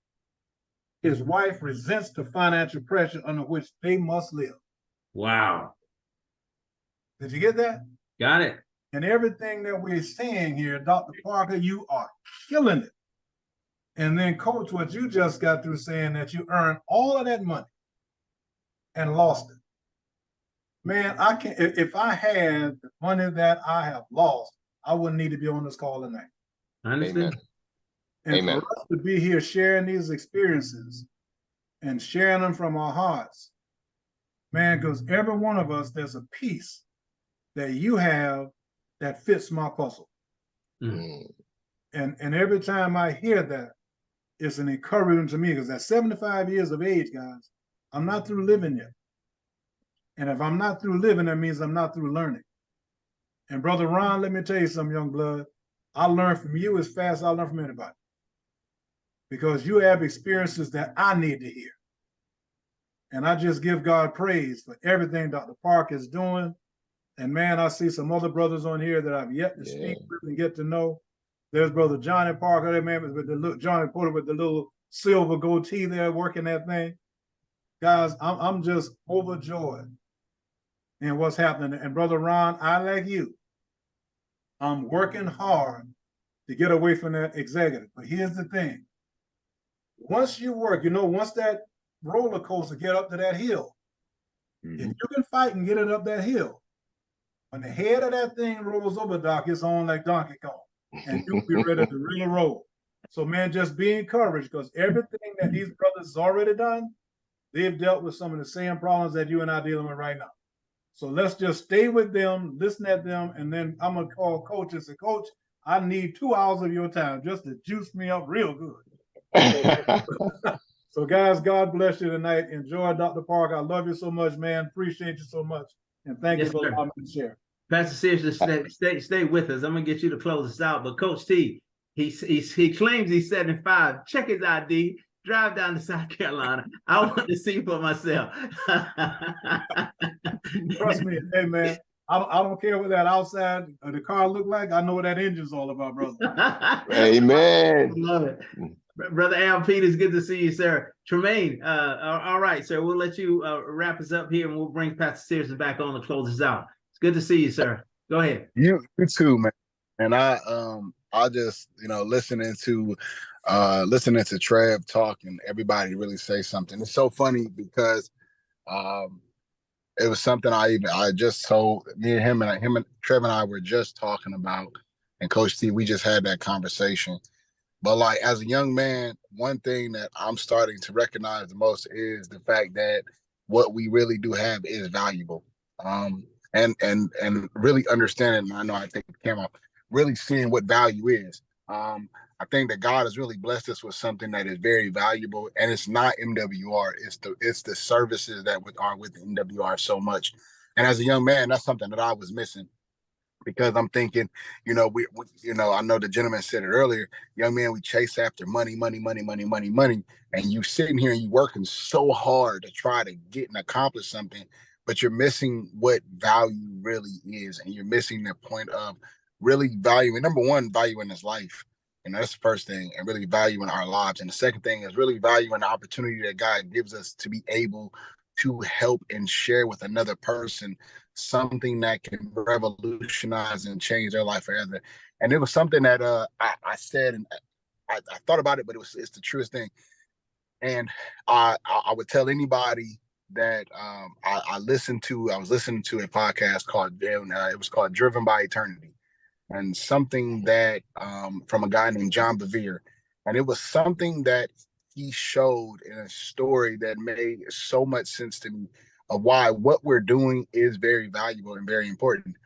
his wife resents the financial pressure under which they must live. Wow. Did you get that? Got it. And everything that we're saying here, Dr. Parker, you are killing it. And then, Coach, what you just got through saying that you earned all of that money and lost it. Man, I can't. If I had the money that I have lost, I wouldn't need to be on this call tonight. I understand. And for us to be here sharing these experiences and sharing them from our hearts, man, because every one of us, there's a piece that you have that fits my puzzle. Mm. And every time I hear that, it's an encouragement to me, because at 75 years of age, guys, I'm not through living yet. And if I'm not through living, that means I'm not through learning. And Brother Ron, let me tell you something, young blood. I learn from you as fast as I learn from anybody. Because you have experiences that I need to hear. And I just give God praise for everything Dr. Park is doing. And man, I see some other brothers on here that I've yet to speak with and get to know. There's Brother Johnny Parker, that man with the Johnny Porter with the little silver goatee there working that thing. Guys, I'm just overjoyed in what's happening. And Brother Ron, I like you. I'm working hard to get away from that executive. But here's the thing. Once you work, once that roller coaster get up to that hill, if you can fight and get it up that hill, when the head of that thing rolls over, Doc, it's on like Donkey Kong. And you'll be ready to really roll. So, man, just be encouraged, because everything that these brothers have already done, they've dealt with some of the same problems that you and I are dealing with right now. So let's just stay with them, listen at them, and then I'm going to call Coach and say, Coach, I need 2 hours of your time just to juice me up real good. So guys, God bless you tonight. Enjoy, Dr. Parker. I love you so much, man. Appreciate you so much. And thank you Yes, for sir. allowing me to share. Pastor Sears, just stay with us. I'm gonna get you to close us out. But Coach T, he claims he's 75. Check his ID. Drive down to South Carolina. I want to see for myself. Trust me, hey man. I don't care what that outside of the car look like. I know what that engine's all about, brother. Amen. Love it. Brother Al Peters, good to see you, sir. Tremaine, all right, sir. We'll let you wrap us up here, and we'll bring Pastor Sears back on to close us out. It's good to see you, sir. Go ahead. You too, man. And I just, listening to Trev talk and everybody really say something. It's so funny because it was something I just told him and Trev and I were just talking about, and Coach T, we just had that conversation. But like as a young man, one thing that I'm starting to recognize the most is the fact that what we really do have is valuable. And really understanding, I know I take the camera off, really seeing what value is. I think that God has really blessed us with something that is very valuable, and it's not MWR. It's the services that are with MWR so much. And as a young man, that's something that I was missing, because I'm thinking, we I know the gentleman said it earlier, young man, we chase after money, and you sitting here and you working so hard to try to get and accomplish something, but you're missing what value really is, and you're missing the point of really valuing, number one, valuing his life. And that's the first thing, and really valuing our lives. And the second thing is really valuing the opportunity that God gives us to be able to help and share with another person something that can revolutionize and change their life forever. And it was something that I said, and I thought about it, but it's the truest thing. And I would tell anybody that I was listening to a podcast called it was called Driven by Eternity. And something that from a guy named John Bevere. And it was something that he showed in a story that made so much sense to me of why what we're doing is very valuable and very important.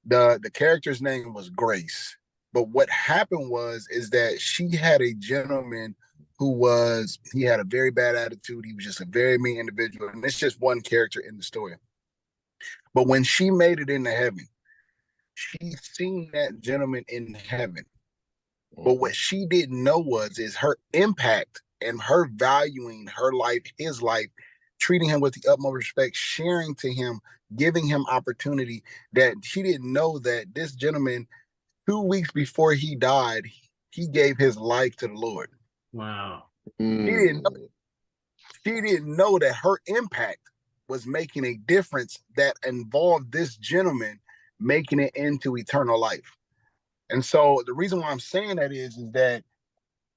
The character's name was Grace. But what happened is that she had a gentleman he had a very bad attitude. He was just a very mean individual. And it's just one character in the story. But when she made it into heaven, she seen that gentleman in heaven. But what she didn't know is her impact and her valuing her life, his life, treating him with the utmost respect, sharing to him, giving him opportunity, that she didn't know that this gentleman, 2 weeks before he died, he gave his life to the Lord. Wow. She didn't know that her impact was making a difference that involved this gentleman making it into eternal life. And so the reason why I'm saying that is that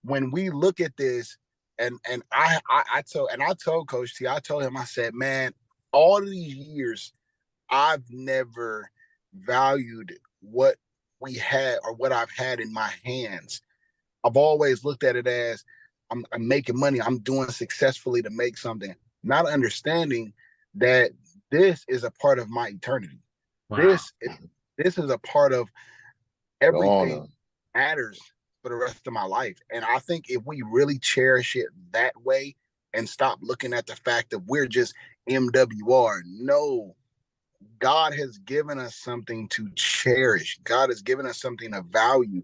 when we look at this, and I told Coach T, I told him, I said, man, all of these years, I've never valued what we had or what I've had in my hands. I've always looked at it as I'm making money, I'm doing successfully to make something, not understanding that this is a part of my eternity. Wow. This is a part of everything matters for the rest of my life. And I think if we really cherish it that way and stop looking at the fact that we're just MWR, no, God has given us something to cherish. God has given us something of value,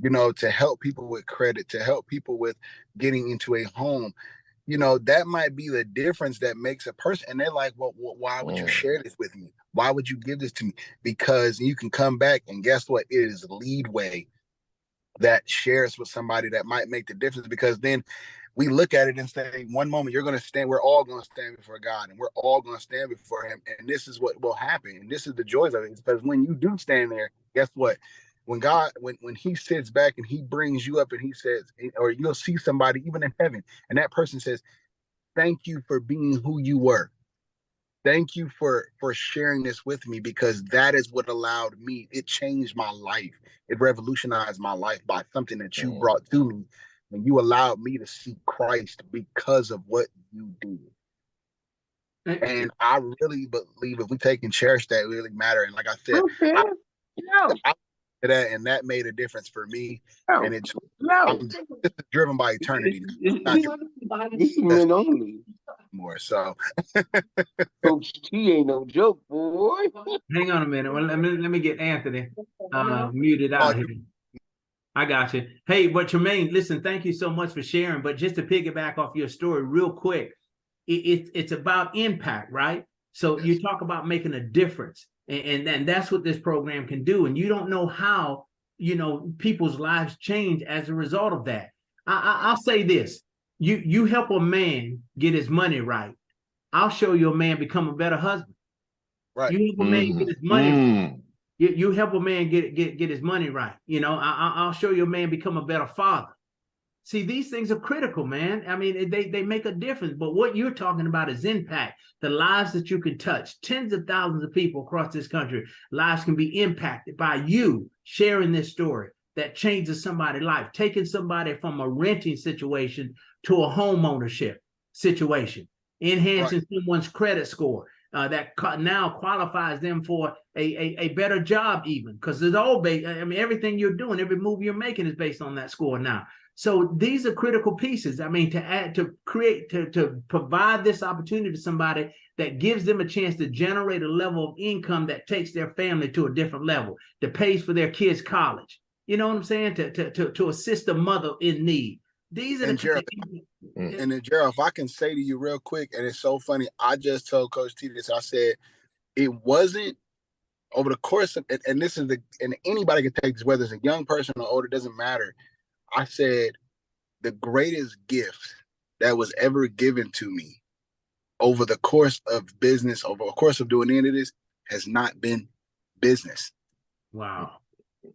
to help people with credit, to help people with getting into a home. That might be the difference that makes a person. And they're like, well, why would you share this with me? Why would you give this to me? Because you can come back and guess what? It is leadway that shares with somebody that might make the difference. Because then we look at it and say, one moment we're all going to stand before God, and we're all going to stand before him. And this is what will happen. And this is the joys of it. Because when you do stand there, guess what? When God, when he sits back and he brings you up and he says, or you'll see somebody even in heaven, and that person says, thank you for being who you were. Thank you for sharing this with me, because that is what allowed me. It changed my life. It revolutionized my life by something that you brought to me. And you allowed me to see Christ because of what you did. And I really believe if we take and cherish that, it really matter. And like I said, that made a difference for me. And it I'm just driven by eternity. Not This is men only. more so. Coach T ain't no joke, boy. Hang on a minute. Well, let me get Anthony muted out here. I got you. Hey, but Tremaine, listen, thank you so much for sharing. But just to piggyback off your story real quick, it's about impact, right? So you talk about making a difference, and that's what this program can do. And you don't know how, people's lives change as a result of that. I'll say this. You help a man get his money right. I'll show you a man become a better husband. Right. You help a man get his money right. You help a man get his money right. I'll show you a man become a better father. See, these things are critical, man. I mean, they make a difference. But what you're talking about is impact. The lives that you can touch. Tens of thousands of people across this country, lives can be impacted by you sharing this story that changes somebody's life, taking somebody from a renting situation to a home ownership situation, enhancing someone's credit score. That now qualifies them for a better job, even because it's all based. I mean, everything you're doing, every move you're making is based on that score now. So these are critical pieces. I mean, to provide this opportunity to somebody that gives them a chance to generate a level of income that takes their family to a different level, that pays for their kids' college. You know what I'm saying? To assist a mother in need. These are Gerald, and then Gerald, if I can say to you real quick, and it's so funny, I just told Coach T this. I said it wasn't over the course of, and this is and anybody can take this, whether it's a young person or older, doesn't matter. I said the greatest gift that was ever given to me over the course of business, over the course of doing any of this, has not been business. Wow.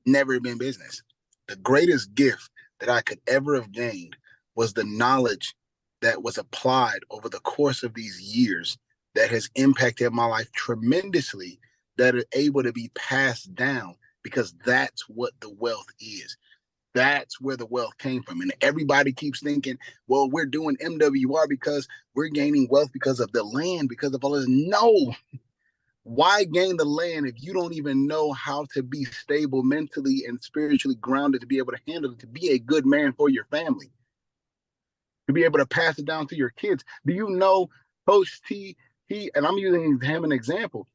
Never been business. The greatest gift that I could ever have gained was the knowledge that was applied over the course of these years that has impacted my life tremendously, that are able to be passed down, because that's what the wealth is. That's where the wealth came from. And everybody keeps thinking, well, we're doing MWR because we're gaining wealth because of the land, because of all this. No. Why gain the land if you don't even know how to be stable mentally and spiritually grounded to be able to handle it, to be a good man for your family, to be able to pass it down to your kids? Do you know Coach T, and I'm using him an example,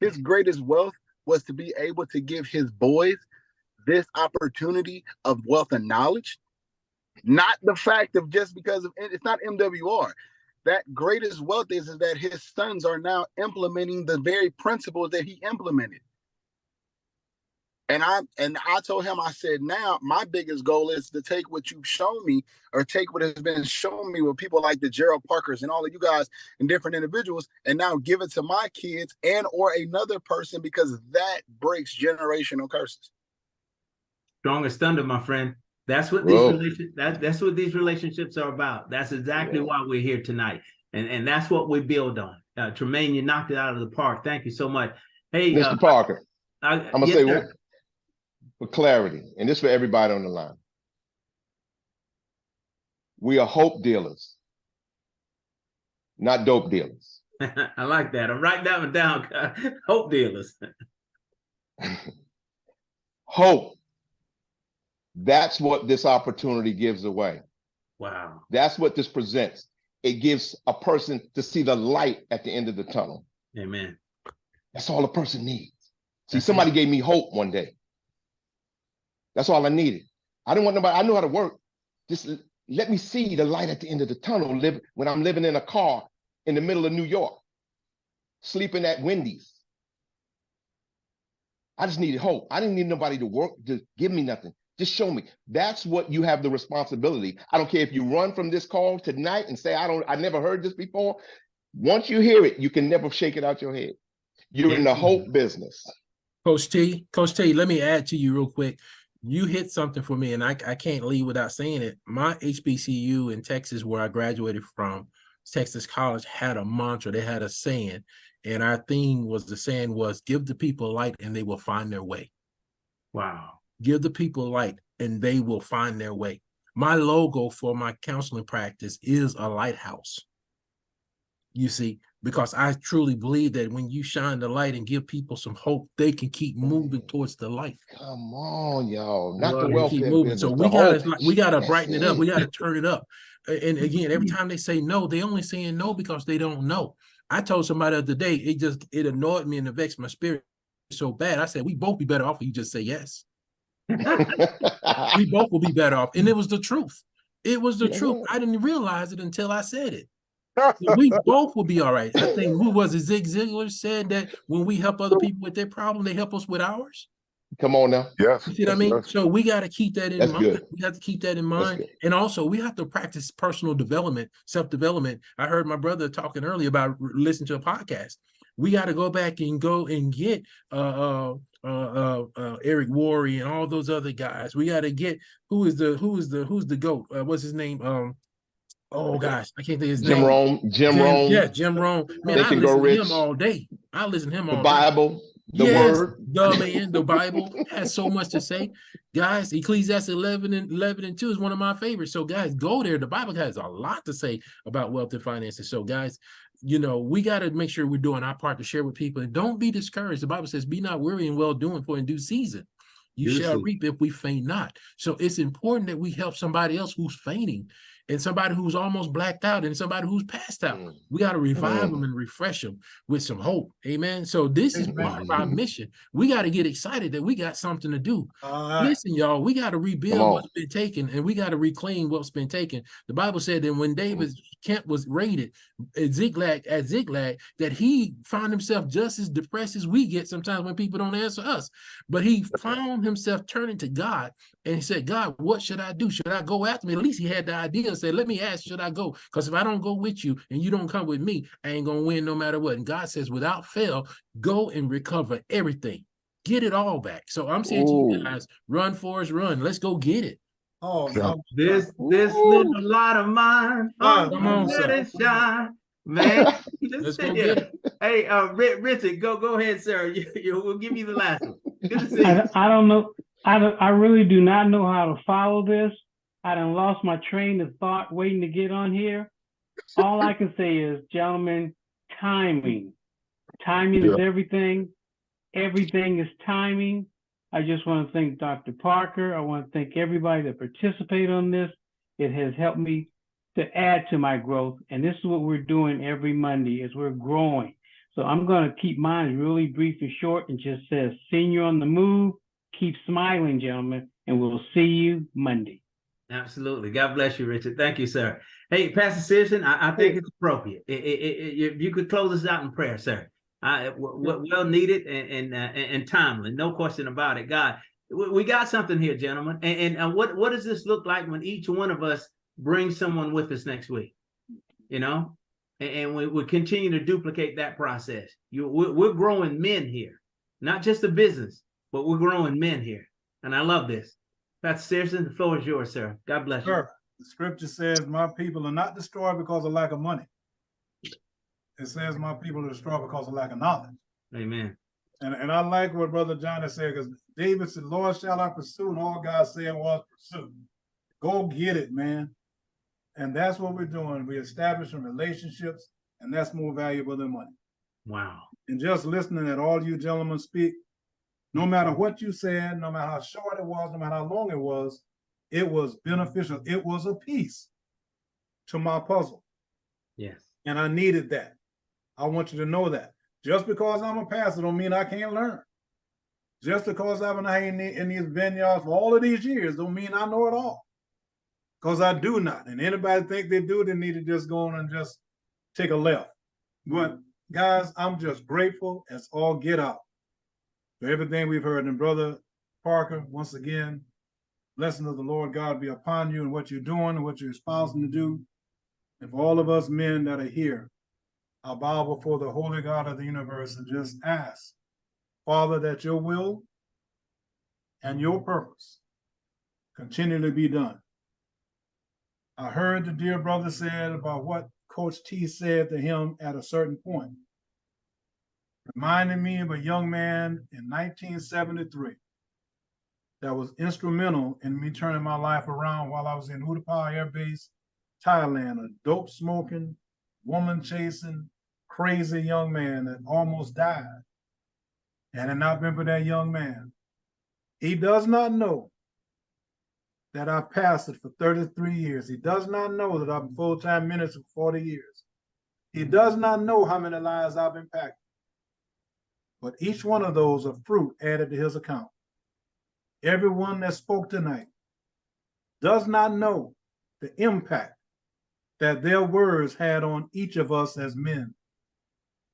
his greatest wealth was to be able to give his boys this opportunity of wealth and knowledge, not the fact of just because of it's not MWR. That greatest wealth is that his sons are now implementing the very principles that he implemented. And I told him, I said, now my biggest goal is to take what you've shown me, or take what has been shown me with people like the Gerald Parkers and all of you guys and different individuals, and now give it to my kids and or another person, because that breaks generational curses. Strongest thunder, my friend. That's what that's what these relationships are about. That's exactly why we're here tonight. And that's what we build on. Tremaine, you knocked it out of the park. Thank you so much. Hey, Mr. Parker, I'm gonna say sir. For clarity, and this for everybody on the line. We are hope dealers, not dope dealers. I like that. I'm writing that one down. Hope dealers. Hope. That's what this opportunity gives away. Wow. That's what this presents. It gives a person to see the light at the end of the tunnel. Amen. That's all a person needs. See, somebody gave me hope one day. That's all I needed. I didn't want nobody, I knew how to work. Just let me see the light at the end of the tunnel when I'm living in a car in the middle of New York, sleeping at Wendy's. I just needed hope. I didn't need nobody to work to give me nothing. Just show me. That's what you have the responsibility. I don't care if you run from this call tonight and say, I never heard this before. Once you hear it, you can never shake it out your head. You're in the hope business. Coach T, let me add to you real quick. You hit something for me, and I can't leave without saying it. My HBCU in Texas, where I graduated from, Texas College, had a mantra. They had a saying, and our theme was, the saying was, give the people light and they will find their way. Wow. Give the people light and they will find their way. My logo for my counseling practice is a lighthouse. You see, because I truly believe that when you shine the light and give people some hope, they can keep moving towards the light. Come on, y'all. Not the They keep welfare moving. business. So The hope. we gotta That's brighten it up. We it. gotta turn it up. And again, every time they say no, they only saying no because they don't know. I told somebody the other day, it annoyed me and it vexed my spirit so bad. I said, we both be better off if you just say yes. We both will be better off. And it was the truth. It was the truth. I didn't realize it until I said it. We both will be all right. I think, who was it? Zig Ziglar said that when we help other people with their problem, they help us with ours. Come on now. Yes. You see what I mean? Yes. So we got to keep that in That's mind. good. We have to keep that in That's mind. good. And also, we have to practice personal development, self-development. I heard my brother talking earlier about listening to a podcast. We got to go back and go and get Eric Worre and all those other guys. We got to get who's the GOAT? What's his name? Oh gosh, I can't think of his Jim name. Rohn. Jim Rohn. Yeah, Jim Rohn. Man, Think I and Grow listen to Rich. him all day. I listen to him The all day. Bible. The Yes, Word. the Bible has so much to say. Guys, Ecclesiastes 11 and 2 is one of my favorites. So guys, go there. The Bible has a lot to say about wealth and finances. So guys, we got to make sure we're doing our part to share with people. And don't be discouraged. The Bible says, be not weary in well doing, for in due season you shall reap if we faint not. So it's important that we help somebody else who's fainting, and somebody who's almost blacked out, and somebody who's passed out. We got to revive them and refresh them with some hope. Amen. So this is part of our mission. We got to get excited that we got something to do. Listen, y'all, we got to rebuild what's been taken, and we got to reclaim what's been taken. The Bible said that when David's camp was raided at Ziklag, that he found himself just as depressed as we get sometimes when people don't answer us. But he found himself turning to God, and he said, God, what should I do? Should I go after me? At least he had the idea and said, let me ask, should I go? Because if I don't go with you and you don't come with me, I ain't going to win no matter what. And God says, without fail, go and recover everything. Get it all back. So I'm saying to you guys, run, Forrest, run. Let's go get it. Oh, no. This little light of mine, Come on, let sir. it shine, man. Let's go get it. Hey, Richard, go ahead, sir. We'll give you the last one. Good to see you. I don't know. I really do not know how to follow this. I done lost my train of thought waiting to get on here. All I can say is, gentlemen, timing. Timing is everything. Everything is timing. I just want to thank Dr. Parker. I want to thank everybody that participated on this. It has helped me to add to my growth. And this is what we're doing every Monday, is we're growing. So I'm going to keep mine really brief and short, and just says, Senior on the Move. Keep smiling, gentlemen, and we'll see you Monday. Absolutely. God bless you, Richard. Thank you, sir. Hey, Pastor Simpson, I think it's appropriate. If you could close us out in prayer, sir. Well needed and timely, no question about it. God, we got something here, gentlemen. And what does this look like when each one of us brings someone with us next week? And we continue to duplicate that process. We're growing men here, not just a business, but we're growing men here. And I love this. Pastor Simpson, the floor is yours, sir. God bless you. The scripture says, my people are not destroyed because of lack of money. It says my people are destroyed because of lack of knowledge. Amen. And I like what Brother John has said, because David said, Lord, shall I pursue? And all God said was pursue. Go get it, man. And that's what we're doing. We're establishing relationships, and that's more valuable than money. Wow. And just listening at all you gentlemen speak, no matter what you said, no matter how short it was, no matter how long it was beneficial. It was a piece to my puzzle. Yes. And I needed that. I want you to know that. Just because I'm a pastor don't mean I can't learn. Just because I've been in these vineyards for all of these years don't mean I know it all. Because I do not. And anybody think they do, they need to just go on and just take a left. But guys, I'm just grateful as all get out for everything we've heard. And Brother Parker, once again, blessing of the Lord God be upon you and what you're doing and what you're espousing to do. And for all of us men that are here, I'll bow before the holy God of the universe and just ask, Father, that your will and your purpose continue to be done. I heard the dear brother said about what Coach T said to him at a certain point, reminding me of a young man in 1973 that was instrumental in me turning my life around while I was in Utapao Air Base, Thailand, a dope smoking, woman chasing, crazy young man that almost died. And it not been for that young man. He does not know that I pastored for 33 years. He does not know that I'm full-time minister for 40 years. He does not know how many lives I've impacted. But each one of those are fruit added to his account. Everyone that spoke tonight does not know the impact that their words had on each of us as men,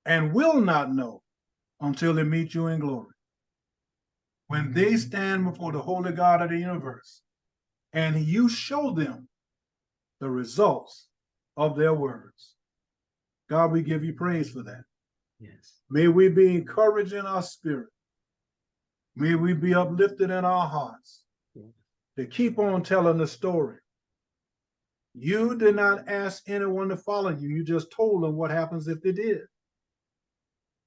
and will not know until they meet you in glory. When they stand before the holy God of the universe, and you show them the results of their words. God, we give you praise for that. Yes. May we be encouraged in our spirit. May we be uplifted in our hearts to keep on telling the story. You did not ask anyone to follow you. You just told them what happens if they did.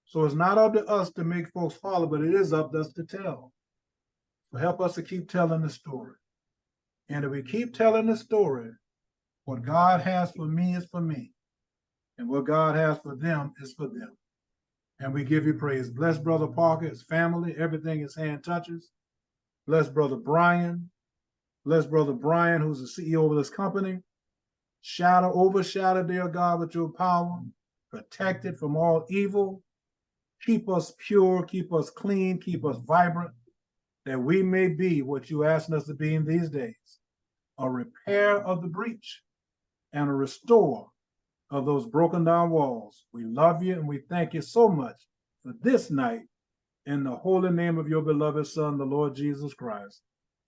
So it's not up to us to make folks follow, but it is up to us to tell. So help us to keep telling the story. And if we keep telling the story, what God has for me is for me. And what God has for them is for them. And we give you praise. Bless Brother Parker, his family, everything his hand touches. Bless Brother Brian. Bless Brother Brian, who's the CEO of this company. Overshadow, dear God, with your power. Protect it from all evil. Keep us pure, keep us clean, keep us vibrant, that we may be what you asked us to be in these days. A repair of the breach and a restore of those broken down walls. We love you and we thank you so much for this night in the holy name of your beloved Son, the Lord Jesus Christ.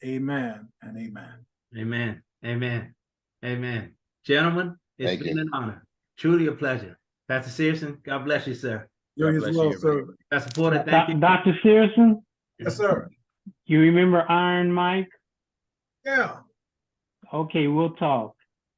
Amen and amen. Amen. Amen. Amen. Gentlemen, it's Thank been you. an honor. Truly a pleasure. Pastor Searson, God bless you, sir. God You as bless well, you, everybody. sir. Pastor Porter, thank you. Dr. Searson, Yes, sir. you remember Iron Mike? Yeah. Okay, we'll talk.